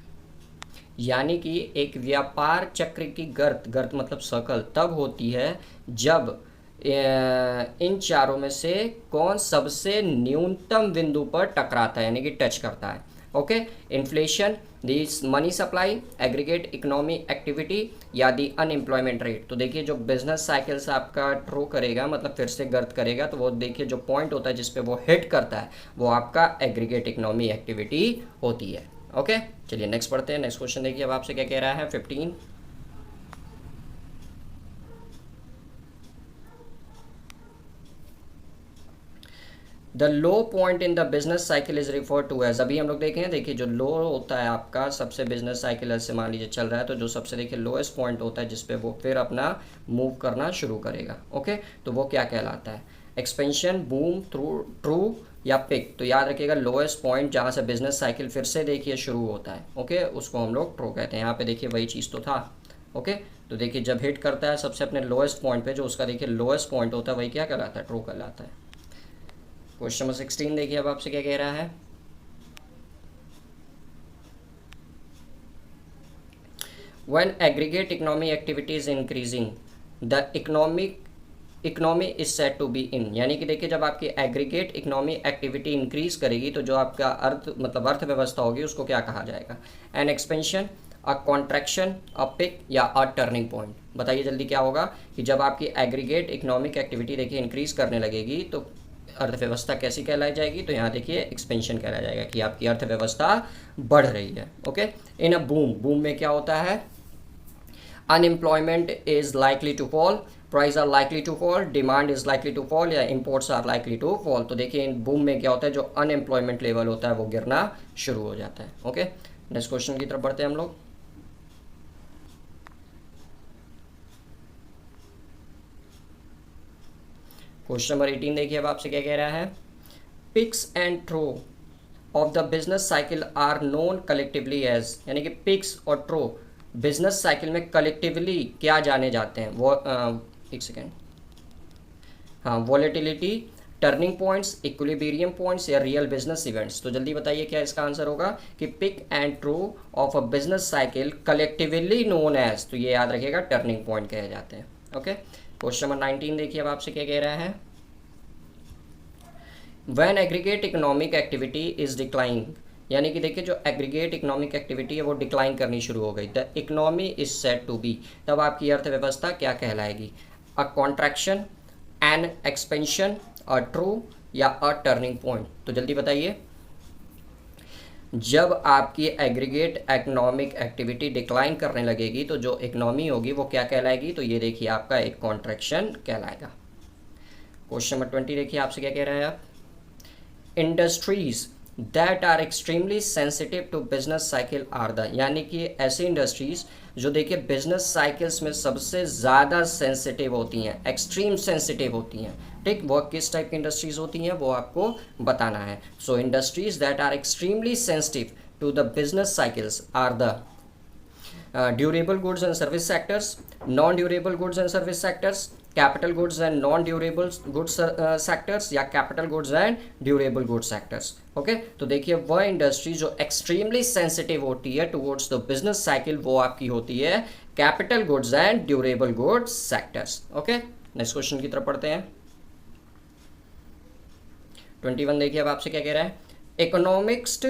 यानी कि एक व्यापार चक्र की गर्त मतलब सर्कल तब होती है जब इन चारों में से कौन सबसे न्यूनतम बिंदु पर टकराता है, यानी कि टच करता है. Okay, inflation, this money supply, aggregate economy activity या दी अनएम्प्लॉयमेंट रेट. तो देखिए जो बिजनेस साइकिल से आपका थ्रो करेगा मतलब फिर से गर्त करेगा, तो वो देखिए जो पॉइंट होता है जिस पे वो हिट करता है वो आपका एग्रीगेट इकोनॉमी एक्टिविटी होती है. ओके, चलिए नेक्स्ट पढ़ते हैं. नेक्स्ट क्वेश्चन देखिए अब आपसे क्या कह रहा है. 15, the low point in the business cycle is refer to as. अभी हम लोग देखें, देखिए जो लो होता है आपका सबसे बिजनेस साइकिल ऐसे मान लीजिए चल रहा है, तो जो सबसे देखिए लोएस्ट पॉइंट होता है जिसपे वो फिर अपना मूव करना शुरू करेगा. ओके, तो वो क्या कहलाता है. एक्सपेंशन, बूम, ट्रू या पिक. तो याद रखिएगा लोएस्ट पॉइंट जहाँ से बिजनेस साइकिल फिर से देखिए शुरू होता है, ओके, उसको हम लोग ट्रू कहते हैं. यहाँ पे देखिए वही चीज़ तो था. ओके, तो देखिए जब हिट करता है सबसे अपने लोएस्ट पॉइंट पे, जो उसका देखिए लोएस्ट पॉइंट होता है वही क्या कहलाता है, ट्रू कहलाता है. क्वेश्चन नंबर 16 देखिए अब आपसे क्या कह रहा है. When aggregate economy activity is increasing the economy is set to be in, यानी कि देखिए जब आपकी एग्रीगेट इकोनॉमी एक्टिविटी इंक्रीज करेगी तो जो आपका अर्थव्यवस्था होगी उसको क्या कहा जाएगा. An expansion, a contraction, a peak या अ टर्निंग पॉइंट. बताइए जल्दी क्या होगा कि जब आपकी एग्रीगेट इकोनॉमिक एक्टिविटी देखिए इंक्रीज करने लगेगी तो अर्थव्यवस्था कैसी कहलाई जाएगी. तो यहाँ देखिए एक्सपेंशन कहला जाएगा कि आपकी अर्थव्यवस्था बढ़ रही है. Okay, in a boom, boom में क्या होता है. Unemployment is likely to fall, price are likely to fall, demand is likely to fall या imports are likely to fall. तो देखिए इन बूम में क्या होता है, जो अनएम्प्लॉयमेंट लेवल होता है वो गिरना शुरू हो जाता है. ओके, नेक्स्ट क्वेश्चन की तरफ बढ़ते हैं हम लोग. क्वेश्चन नंबर 18 देखिए अब आपसे क्या कह रहा है. Peaks and trough of the business cycle are known collectively as, यानी कि पिक्स और थ्रो बिजनेस साइकिल में कलेक्टिवली क्या जाने जाते हैं. वो एक सेकेंड, हाँ, volatility, turning points, equilibrium points या रियल बिजनेस इवेंट्स. तो जल्दी बताइए क्या इसका आंसर होगा कि peak and trough of a business cycle collectively known as, तो ये याद रखिएगा टर्निंग पॉइंट कहे जाते हैं. ओके, क्वेश्चन नंबर 19 देखिए अब आपसे क्या कह रहा है. When aggregate economic activity is declining, यानी कि देखिए जो एग्रीगेट इकोनॉमिक एक्टिविटी है वो डिक्लाइन करनी शुरू हो गई. The economy is set to be, तब आपकी अर्थव्यवस्था क्या कहलाएगी. A contraction, an expansion, a true या अ टर्निंग पॉइंट. तो जल्दी बताइए जब आपकी एग्रीगेट इकोनॉमिक एक्टिविटी डिक्लाइन करने लगेगी तो जो इकोनॉमी होगी वो क्या कहलाएगी, तो ये देखिए आपका एक कॉन्ट्रैक्शन कहलाएगा। क्वेश्चन नंबर 20 देखिए आपसे क्या कह रहा है आप, industries that are extremely sensitive to business cycle are the, यानी कि ऐसी इंडस्ट्रीज जो देखिए बिजनेस साइकिल्स में सबसे ज़्यादा सेंसिटिव होती हैं, एक्सट्रीम सेंसिटिव होती हैं, ठीक, वो किस टाइप की इंडस्ट्रीज होती हैं वो आपको बताना है। So industries that are extremely sensitive to the business cycles are the durable goods and service sectors, non durable goods and service sectors, capital goods and non durable goods sectors, या capital goods and durable goods sectors. Okay, तो देखिए वह industry जो extremely sensitive होती है towards the business cycle वो आपकी होती है capital goods and durable goods sectors. Okay, next question की तरफ पढ़ते हैं। 21 देखिए अब आपसे क्या कह रहा है, economics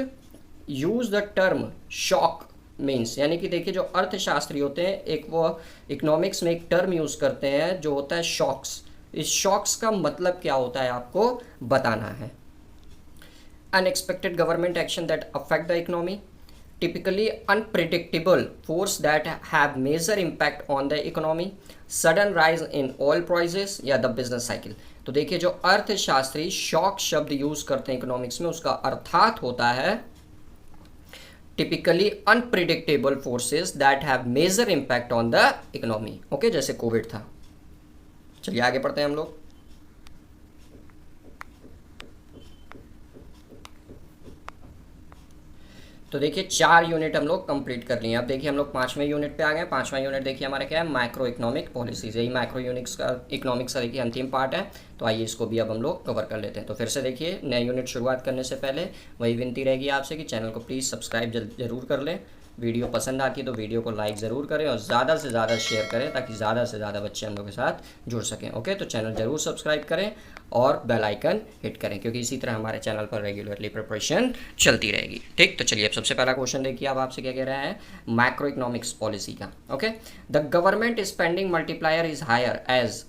use the term shock means, यानी कि देखिए जो अर्थशास्त्री होते हैं एक वो इकोनॉमिक्स में एक टर्म यूज करते हैं जो होता है शॉक्स। इस शॉक्स का मतलब क्या होता है आपको बताना है। Unexpected government action that affect the economy, typically unpredictable force that have major impact on the economy, sudden rise in oil prices, या द बिजनेस साइकिल। तो देखिए जो अर्थशास्त्री शॉक शब्द यूज करते हैं इकोनॉमिक्स में उसका अर्थात होता है typically unpredictable forces that have major impact on the economy. Okay, जैसे कोविड था। चलिए आगे पढ़ते हैं हम लोग। तो देखिए 4 यूनिट हम लोग कंप्लीट कर लिए। अब देखिए हम लोग 5वें यूनिट पे आ गए। 5वां यूनिट देखिए हमारा क्या है, माइक्रो इकोनॉमिक पॉलिसीज। यही माइक्रो इकोनॉमिक्स का देखिए अंतिम पार्ट है। तो आइए इसको भी अब हम लोग कवर कर लेते हैं। तो फिर से देखिए नए यूनिट शुरुआत करने से पहले वही विनती रहेगी आपसे कि चैनल को प्लीज़ सब्सक्राइब जरूर कर लें। वीडियो पसंद आती है तो वीडियो को लाइक ज़रूर करें और ज़्यादा से ज़्यादा शेयर करें ताकि ज़्यादा से ज़्यादा बच्चे हम लोग के साथ जुड़ सकें। ओके, तो चैनल ज़रूर सब्सक्राइब करें और बेल आइकन हिट करें क्योंकि इसी तरह हमारे चैनल पर रेगुलरली प्रिपरेशन चलती रहेगी। ठीक, तो चलिए अब सबसे पहला क्वेश्चन देखिए अब आपसे क्या कह रहा है, मैक्रो इकोनॉमिक्स पॉलिसी का। Okay, the government spending multiplier is higher as,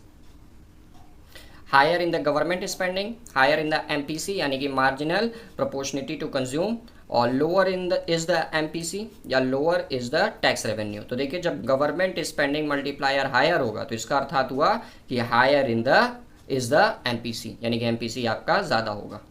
higher in the government spending, higher in the MPC यानी कि मार्जिनल प्रोपोर्शनिटी टू कंज्यूम, और lower in the is the MPC या lower is the tax revenue. तो देखिए जब government spending multiplier higher होगा तो इसका अर्थात हुआ कि higher in the is the MPC यानी कि MPC आपका ज़्यादा होगा।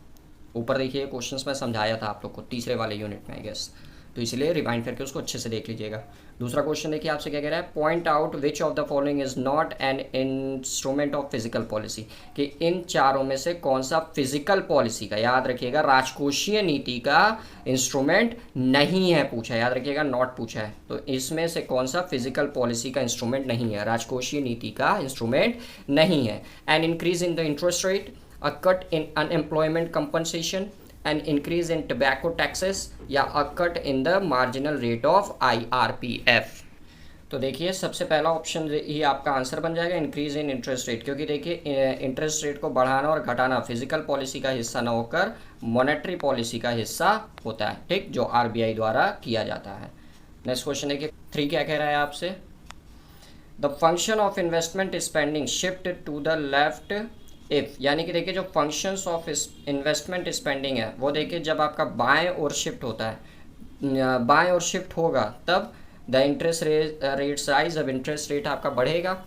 ऊपर देखिए क्वेश्चंस में समझाया था आप लोग को तीसरे वाले यूनिट में आई गेस, तो इसलिए रिवाइंड करके उसको अच्छे से देख लीजिएगा। दूसरा क्वेश्चन देखिए आपसे क्या कह रहा है, point out which of the following is not an instrument of physical policy, कि इन चारों में से कौन सा फिजिकल पॉलिसी का, याद रखिएगा राजकोषीय नीति का इंस्ट्रूमेंट नहीं है पूछा है, याद रखिएगा नॉट पूछा है। तो इसमें से कौन सा फिजिकल पॉलिसी का इंस्ट्रूमेंट नहीं है, राजकोषीय नीति का इंस्ट्रूमेंट नहीं है। N increase in the interest rate, a cut in unemployment compensation, an increase in tobacco taxes, या a cut in the marginal rate of IRPF। तो देखिए सबसे पहला ऑप्शन ही आपका आंसर बन जाएगा इंक्रीज इन इंटरेस्ट रेट, क्योंकि देखिए इंटरेस्ट रेट को बढ़ाना और घटाना फिजिकल पॉलिसी का हिस्सा न होकर मॉनेटरी पॉलिसी का हिस्सा होता है, ठीक, जो RBI द्वारा किया जाता है। नेक्स्ट क्वेश्चन देखिए 3 क्या कह रहा है आपसे, the function of investment spending shift to the left if, यानी कि देखिए जो फंक्शंस ऑफ इन्वेस्टमेंट स्पेंडिंग है वो देखिए जब आपका बाएं ओर शिफ्ट होता है, बाएं ओर शिफ्ट होगा तब द इंटरेस्ट रेट्स राइज, जब इंटरेस्ट रेट आपका बढ़ेगा,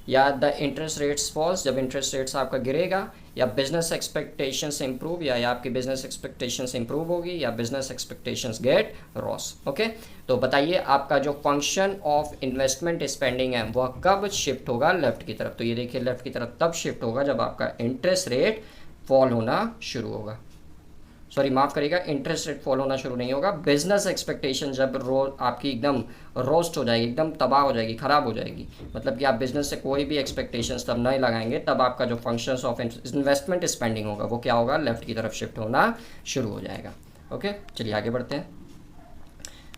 या द इंटरेस्ट रेट्स फॉल्स, जब इंटरेस्ट रेट्स आपका गिरेगा, या बिजनेस एक्सपेक्टेशंस इंप्रूव, या आपकी बिजनेस एक्सपेक्टेशंस इंप्रूव होगी, या business expectations get worse. Okay, तो बताइए आपका जो फंक्शन ऑफ इन्वेस्टमेंट स्पेंडिंग है वह कब शिफ्ट होगा लेफ्ट की तरफ। तो ये देखिए लेफ्ट की तरफ तब शिफ्ट होगा जब आपका इंटरेस्ट रेट फॉल होना शुरू होगा, सॉरी माफ़ करिएगा, इंटरेस्ट रेट फॉल होना शुरू नहीं होगा, बिजनेस एक्सपेक्टेशन जब आपकी एकदम रोस्ट हो जाएगी, एकदम तबाह हो जाएगी, ख़राब हो जाएगी, मतलब कि आप बिजनेस से कोई भी एक्सपेक्टेशंस तब नहीं लगाएंगे, तब आपका जो फंक्शंस ऑफ इन्वेस्टमेंट स्पेंडिंग होगा वो क्या होगा, लेफ्ट की तरफ शिफ्ट होना शुरू हो जाएगा। ओके, चलिए आगे बढ़ते हैं।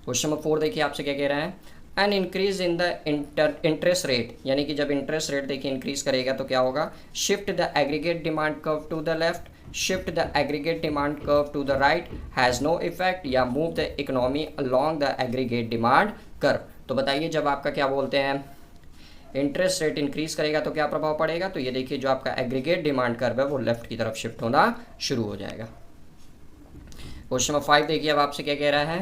क्वेश्चन नंबर 4 देखिए आपसे क्या कह रहा है, N increase in the interest rate, यानी कि जब इंटरेस्ट रेट देखिए इंक्रीज करेगा तो क्या होगा, shift the aggregate demand curve to the left, shift the aggregate demand curve to the right, has no effect, या move the economy along the aggregate demand curve। तो बताइए जब आपका क्या बोलते हैं इंटरेस्ट रेट इंक्रीज करेगा तो क्या प्रभाव पड़ेगा, तो ये देखिए जो आपका एग्रीगेट डिमांड कर्व है वो लेफ्ट की तरफ शिफ्ट होना शुरू हो जाएगा। क्वेश्चन नंबर 5 देखिए अब आपसे क्या कह रहा है,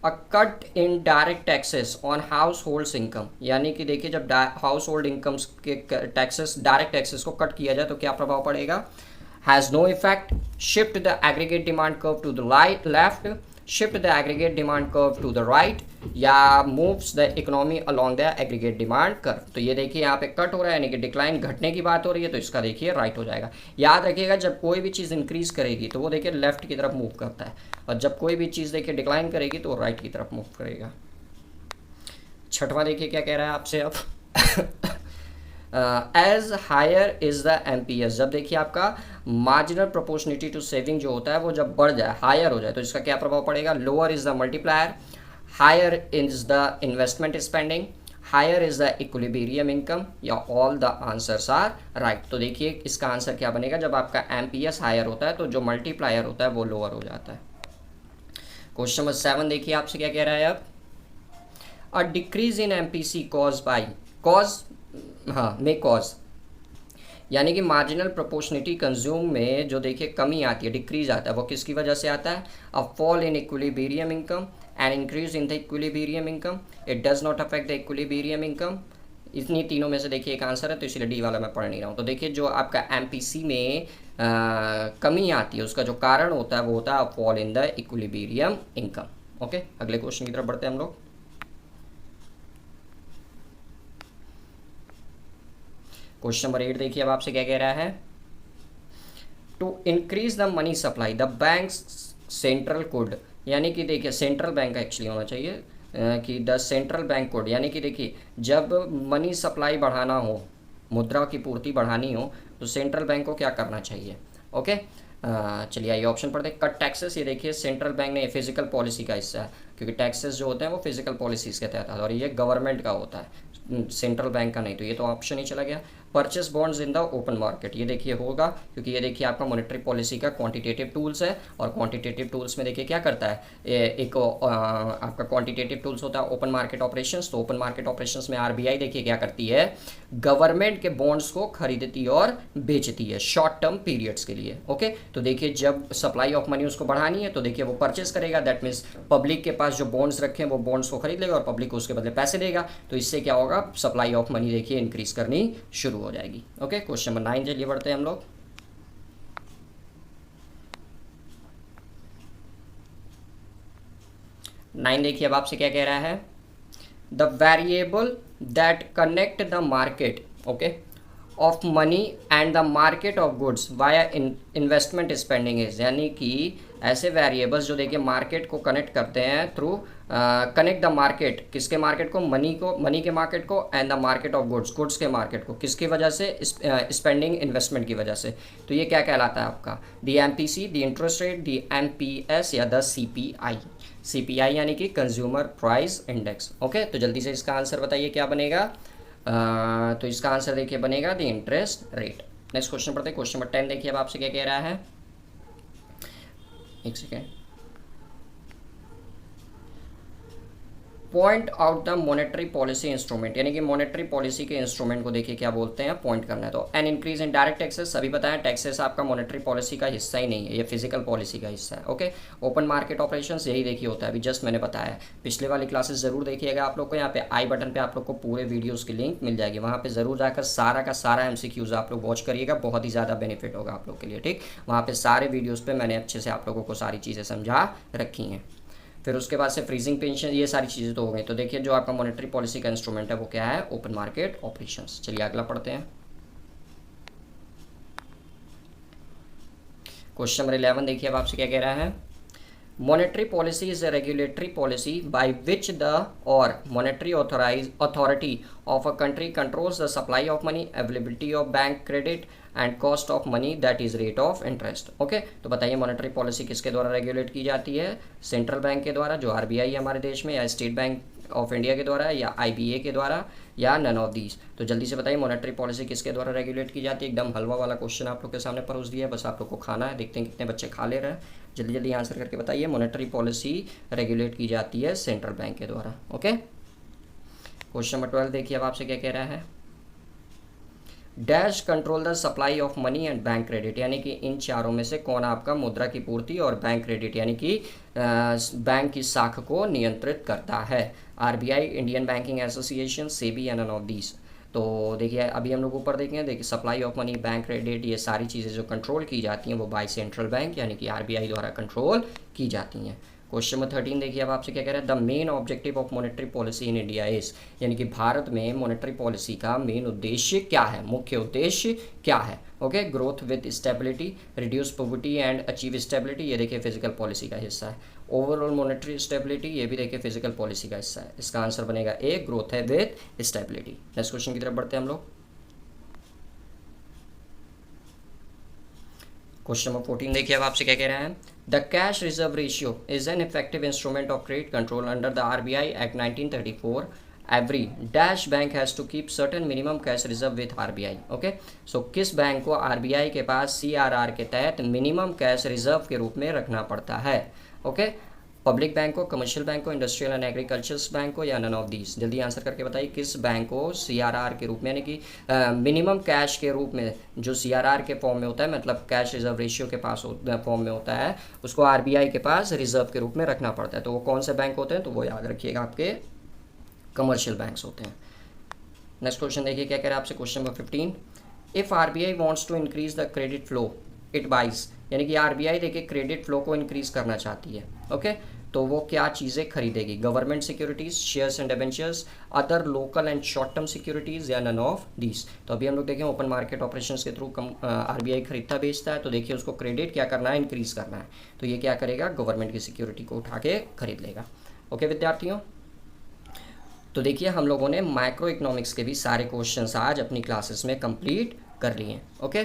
a cut in direct taxes on households income, यानी कि देखिए जब हाउस होल्ड इनकम्स के टैक्सेस, डायरेक्ट टैक्सेस को कट किया जाए तो क्या प्रभाव पड़ेगा, has no effect, shift the aggregate demand curve to the left, shift the aggregate demand curve to the right, या moves the economy along the aggregate demand curve. तो ये देखिए यहाँ पे कट हो रहा है यानी कि डिक्लाइन, घटने की बात हो रही है, तो इसका देखिए राइट हो जाएगा। याद रखिएगा जब कोई भी चीज़ इंक्रीज करेगी तो वो देखिए लेफ्ट की तरफ मूव करता है, और जब कोई भी चीज़ देखिए डिक्लाइन करेगी तो वो राइट की तरफ मूव करेगा। छठवां देखिए क्या कह रहा है आपसे अब, as higher is the MPS, जब देखिए आपका मार्जिनल प्रोपोर्शनिटी टू सेविंग जो होता है वो जब बढ़ जाए, हायर हो जाए, तो इसका क्या प्रभाव पड़ेगा, lower is the multiplier, higher is the investment spending, higher is the equilibrium income, या all the answers are right. तो देखिए इसका आंसर क्या बनेगा, जब आपका एमपीएस हायर होता है तो जो मल्टीप्लायर होता है वो लोअर हो जाता है। क्वेश्चन नंबर 7 देखिए आपसे क्या कह रहा है अब, a decrease in MPC cause by, cause में कॉज, यानी कि मार्जिनल प्रोपोर्शनिटी कंज्यूम में जो देखिए कमी आती है, डिक्रीज आता है, वो किसकी वजह से आता है, a fall in equilibrium income and increase in the equilibrium income, it does not affect the equilibrium income. इतनी तीनों में से देखिए एक आंसर है, तो इसलिए डी वाला मैं पढ़ नहीं रहा हूँ। तो देखिए जो आपका एमपीसी में कमी आती है उसका जो कारण होता है वो होता है fall in the equilibrium income. Okay, अगले क्वेश्चन की तरफ बढ़ते हैं हम लोग। क्वेश्चन नंबर 8 देखिए अब आपसे क्या कह रहा है, to increase the money supply the bank central could, यानी कि देखिए सेंट्रल बैंक का एक्चुअली होना चाहिए कि द सेंट्रल बैंक कोड, यानी कि देखिए जब मनी सप्लाई बढ़ाना हो, मुद्रा की पूर्ति बढ़ानी हो, तो सेंट्रल बैंक को क्या करना चाहिए। ओके, चलिए आइए ऑप्शन पढ़ते हैं। कट टैक्सेस, ये देखिए सेंट्रल बैंक ने फिजिकल पॉलिसी का हिस्सा है, क्योंकि टैक्सेस जो होते हैं वो फिजिकल पॉलिसीज़ के तहत आते हैं और ये गवर्नमेंट का होता है, सेंट्रल बैंक का नहीं, तो ये तो ऑप्शन ही चला गया। Purchase bonds in the open market, ये देखिए होगा, क्योंकि ये देखिए आपका मॉनेटरी पॉलिसी का क्वांटिटेटिव टूल्स है, और क्वांटिटेटिव टूल्स में देखिए क्या करता है, एक आपका क्वांटिटेटिव टूल्स होता है ओपन मार्केट ऑपरेशंस। तो ओपन मार्केट ऑपरेशंस में आरबीआई देखिए क्या करती है, गवर्नमेंट के बॉन्ड्स को खरीदती और बेचती है शॉर्ट टर्म पीरियड्स के लिए। ओके, तो देखिए जब सप्लाई ऑफ मनी उसको बढ़ानी है तो देखिए वो परचेस करेगा, दैट मीन्स पब्लिक के पास जो बॉन्ड्स रखे हैं वो बॉन्ड्स को खरीद लेगा और पब्लिक को उसके बदले पैसे देगा, तो इससे क्या होगा, सप्लाई ऑफ मनी देखिए इंक्रीज करनी शुरू हो जाएगी। ओके, क्वेश्चन नंबर 9 चलिए बढ़ते हैं हम लोग। 9 देखिए अब आपसे क्या कह रहा है, the variable that connect the market, okay, of money and the market of goods via investment spending is, यानी कि ऐसे वेरिएबल्स जो देखिए मार्केट को कनेक्ट करते हैं थ्रू, कनेक्ट द मार्केट, किसके मार्केट को, मनी के मार्केट को, and the market of goods के मार्केट को, किसकी वजह से, स्पेंडिंग इन्वेस्टमेंट की वजह से। तो ये क्या कहलाता है आपका, the MPC, the interest rate, the MPS, या द सीपीआई। सीपीआई यानी कि कंज्यूमर प्राइस इंडेक्स। ओके, तो जल्दी से इसका आंसर बताइए क्या बनेगा। तो इसका आंसर देखिए बनेगा the interest rate. Next question पढ़ते हैं, क्वेश्चन नंबर 10 देखिए अब आपसे क्या कह रहा है, एक second, point out the monetary policy instrument, यानी कि मॉनेटरी पॉलिसी के इंस्ट्रूमेंट को देखिए क्या बोलते हैं, पॉइंट करना है। तो एन इंक्रीज इन डायरेक्ट टैक्सेस, सभी बताएं टैक्सेस आपका मॉनेटरी पॉलिसी का हिस्सा ही नहीं है, ये फिजिकल पॉलिसी का हिस्सा है। ओके, ओपन मार्केट ऑपरेशंस यही देखिए होता है, अभी जस्ट मैंने बताया, पिछले वाली क्लासेस जरूर देखिएगा आप लोग को, यहाँ पे आई बटन पे आप लोग को पूरे वीडियोज़ की लिंक मिल जाएगी, वहाँ पर जरूर जाकर सारा का सारा MCQs आप लोग वॉच करिएगा, बहुत ही ज़्यादा बेनिफिट होगा आप लोग के लिए। ठीक, वहाँ पर सारे वीडियोज़ पर मैंने अच्छे से आप लोगों को सारी चीज़ें समझा रखी हैं। फिर उसके बाद से फ्रीजिंग पेंशन, ये सारी चीज़ें तो हो गई। तो देखिए जो आपका मॉनेटरी पॉलिसी का इंस्ट्रूमेंट है वो क्या है, ओपन मार्केट ऑपरेशंस। चलिए अगला पढ़ते हैं, क्वेश्चन नंबर 11 देखिए अब आपसे क्या कह रहा है, monetary policy is a regulatory policy by which the और monetary authority of a country controls the supply of money, availability of bank credit and cost of money, that is rate of interest. Okay, तो बताइए monetary policy किसके द्वारा regulate की जाती है, central bank के द्वारा जो आरबीआई है हमारे देश में, या स्टेट बैंक ऑफ इंडिया के द्वारा, या आईबीए के द्वारा, या नन ऑफ दीज। तो जल्दी से बताइए मॉनेटरी पॉलिसी किसके द्वारा रेगुलेट की जाती है। एकदम हलवा वाला क्वेश्चन आप लोग के सामने परोस दिया है, बस आप लोग को खाना है, देखते हैं कितने बच्चे खा ले रहे हैं। जल्दी जल्दी आंसर करके बताइए, मॉनेटरी पॉलिसी रेगुलेट की जाती है सेंट्रल बैंक के द्वारा। ओके, क्वेश्चन नंबर 12 देखिए अब आपसे क्या कह रहा है, dash control the supply of money and bank credit, यानी कि इन चारों में से कौन आपका मुद्रा की पूर्ति और बैंक क्रेडिट यानी कि बैंक की साख को नियंत्रित करता है? RBI, Indian banking association, SEBI, या नन ऑफ दीज? तो देखिए अभी हम लोग ऊपर देखें, देखिए supply of money, bank credit, ये सारी चीज़ें जो कंट्रोल की जाती हैं वो बाय सेंट्रल बैंक यानी कि आरबीआई द्वारा कंट्रोल की जाती हैं। क्वेश्चन नंबर 13 देखिए अब आपसे क्या कह रहा है, the main objective of monetary policy in India is, यानी कि भारत में मॉनेटरी पॉलिसी का मेन उद्देश्य क्या है, मुख्य उद्देश्य क्या है? Okay, growth with stability, reduce poverty and achieve stability, ये देखिए फिजिकल पॉलिसी का हिस्सा है। ओवरऑल मॉनेटरी स्टेबिलिटी, ये भी देखिए फिजिकल पॉलिसी का हिस्सा है। इसका आंसर बनेगा ए, ग्रोथ है विद स्टेबिलिटी। नेक्स्ट क्वेश्चन की तरफ बढ़ते हैं हम लोग। क्वेश्चन नंबर 14 देखिए अब आपसे क्या कह रहे हैं, the cash reserve ratio is an effective instrument of credit control under the RBI act 1934। Every dash bank has to keep certain minimum cash reserve with RBI. Okay, so किस bank को RBI के पास CRR के तहत minimum cash reserve के रूप में रखना पड़ता है? ओके, पब्लिक बैंक को, कमर्शियल बैंक को, इंडस्ट्रियल एंड एग्रीकल्चर बैंक को, या नन ऑफ दीज? जल्दी आंसर करके बताइए किस बैंक को सीआरआर के रूप में यानी कि मिनिमम कैश के रूप में, जो सीआरआर के फॉर्म में होता है मतलब कैश रिजर्व रेशियो के पास फॉर्म में होता है, उसको आरबीआई के पास रिजर्व के रूप में रखना पड़ता है। तो वो कौन से बैंक होते हैं? तो वो याद रखिएगा आपके कमर्शियल बैंक्स होते हैं। नेक्स्ट क्वेश्चन देखिए क्या कह रहा है आपसे, question number 15, if RBI wants to increase the credit flow it buys, यानी कि आरबीआई देखिए क्रेडिट फ्लो को इंक्रीज करना चाहती है। ओके, तो वो क्या चीज़ें खरीदेगी? Government securities, shares and debentures, other local and short term securities, या नन ऑफ दीज? तो अभी हम लोग देखें ओपन मार्केट ऑपरेशंस के थ्रू आरबीआई खरीदता बेचता है, तो देखिए उसको क्रेडिट क्या करना है, इंक्रीज करना है। तो ये क्या करेगा, गवर्नमेंट की सिक्योरिटी को उठा के खरीद लेगा। ओके विद्यार्थियों, तो देखिए हम लोगों ने माइक्रो इकोनॉमिक्स के भी सारे क्वेश्चंस आज अपनी क्लासेस में कंप्लीट कर लिए हैं। ओके,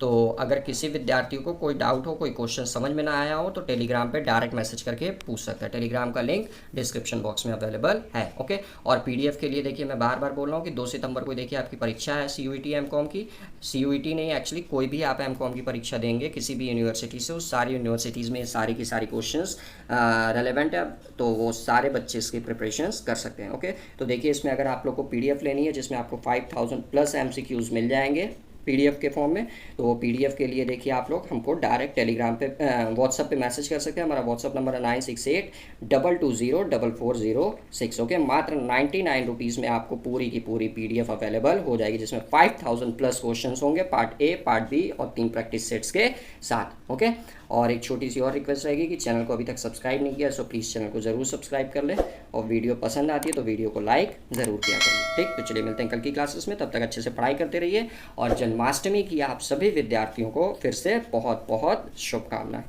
तो अगर किसी विद्यार्थियों को कोई डाउट हो, कोई क्वेश्चन समझ में ना आया हो, तो टेलीग्राम पे डायरेक्ट मैसेज करके पूछ सकते हैं। टेलीग्राम का लिंक डिस्क्रिप्शन बॉक्स में अवेलेबल है। ओके, और पीडीएफ के लिए देखिए मैं बार बार बोल रहा हूँ कि 2 सितंबर को देखिए आपकी परीक्षा है सीयूईटी एमकॉम की। सीयूईटी नहीं, एक्चुअली कोई भी आप एमकॉम की परीक्षा देंगे किसी भी यूनिवर्सिटी से, उस सारी यूनिवर्सिटीज़ में सारी की सारी क्वेश्चंस रेलेवेंट है, तो वो सारे बच्चे इसकी प्रिपरेशंस कर सकते हैं। ओके, तो देखिए इसमें अगर आप लोग को पीडीएफ लेनी है जिसमें आपको 5000+ MCQs मिल जाएंगे पीडीएफ के फॉर्म में, तो वो पीडीएफ के लिए देखिए आप लोग हमको डायरेक्ट टेलीग्राम पे व्हाट्सअप पे मैसेज कर सकते हैं। हमारा व्हाट्सअप नंबर है 9682204406। ओके, मात्र 99 रुपीज़ में आपको पूरी की पूरी पीडीएफ अवेलेबल हो जाएगी, जिसमें 5000+ क्वेश्चन होंगे, पार्ट ए, पार्ट बी और 3 प्रैक्टिस सेट्स के साथ। ओके, और एक छोटी सी और रिक्वेस्ट रहेगी कि चैनल को अभी तक सब्सक्राइब नहीं किया सो प्लीज़ चैनल को ज़रूर सब्सक्राइब कर लें, और वीडियो पसंद आती है तो वीडियो को लाइक ज़रूर किया करिए। ठीक, तो चलिए मिलते हैं कल की क्लासेस में, तब तक अच्छे से पढ़ाई करते रहिए, और जन्माष्टमी की आप सभी विद्यार्थियों को फिर से बहुत बहुत शुभकामनाएं।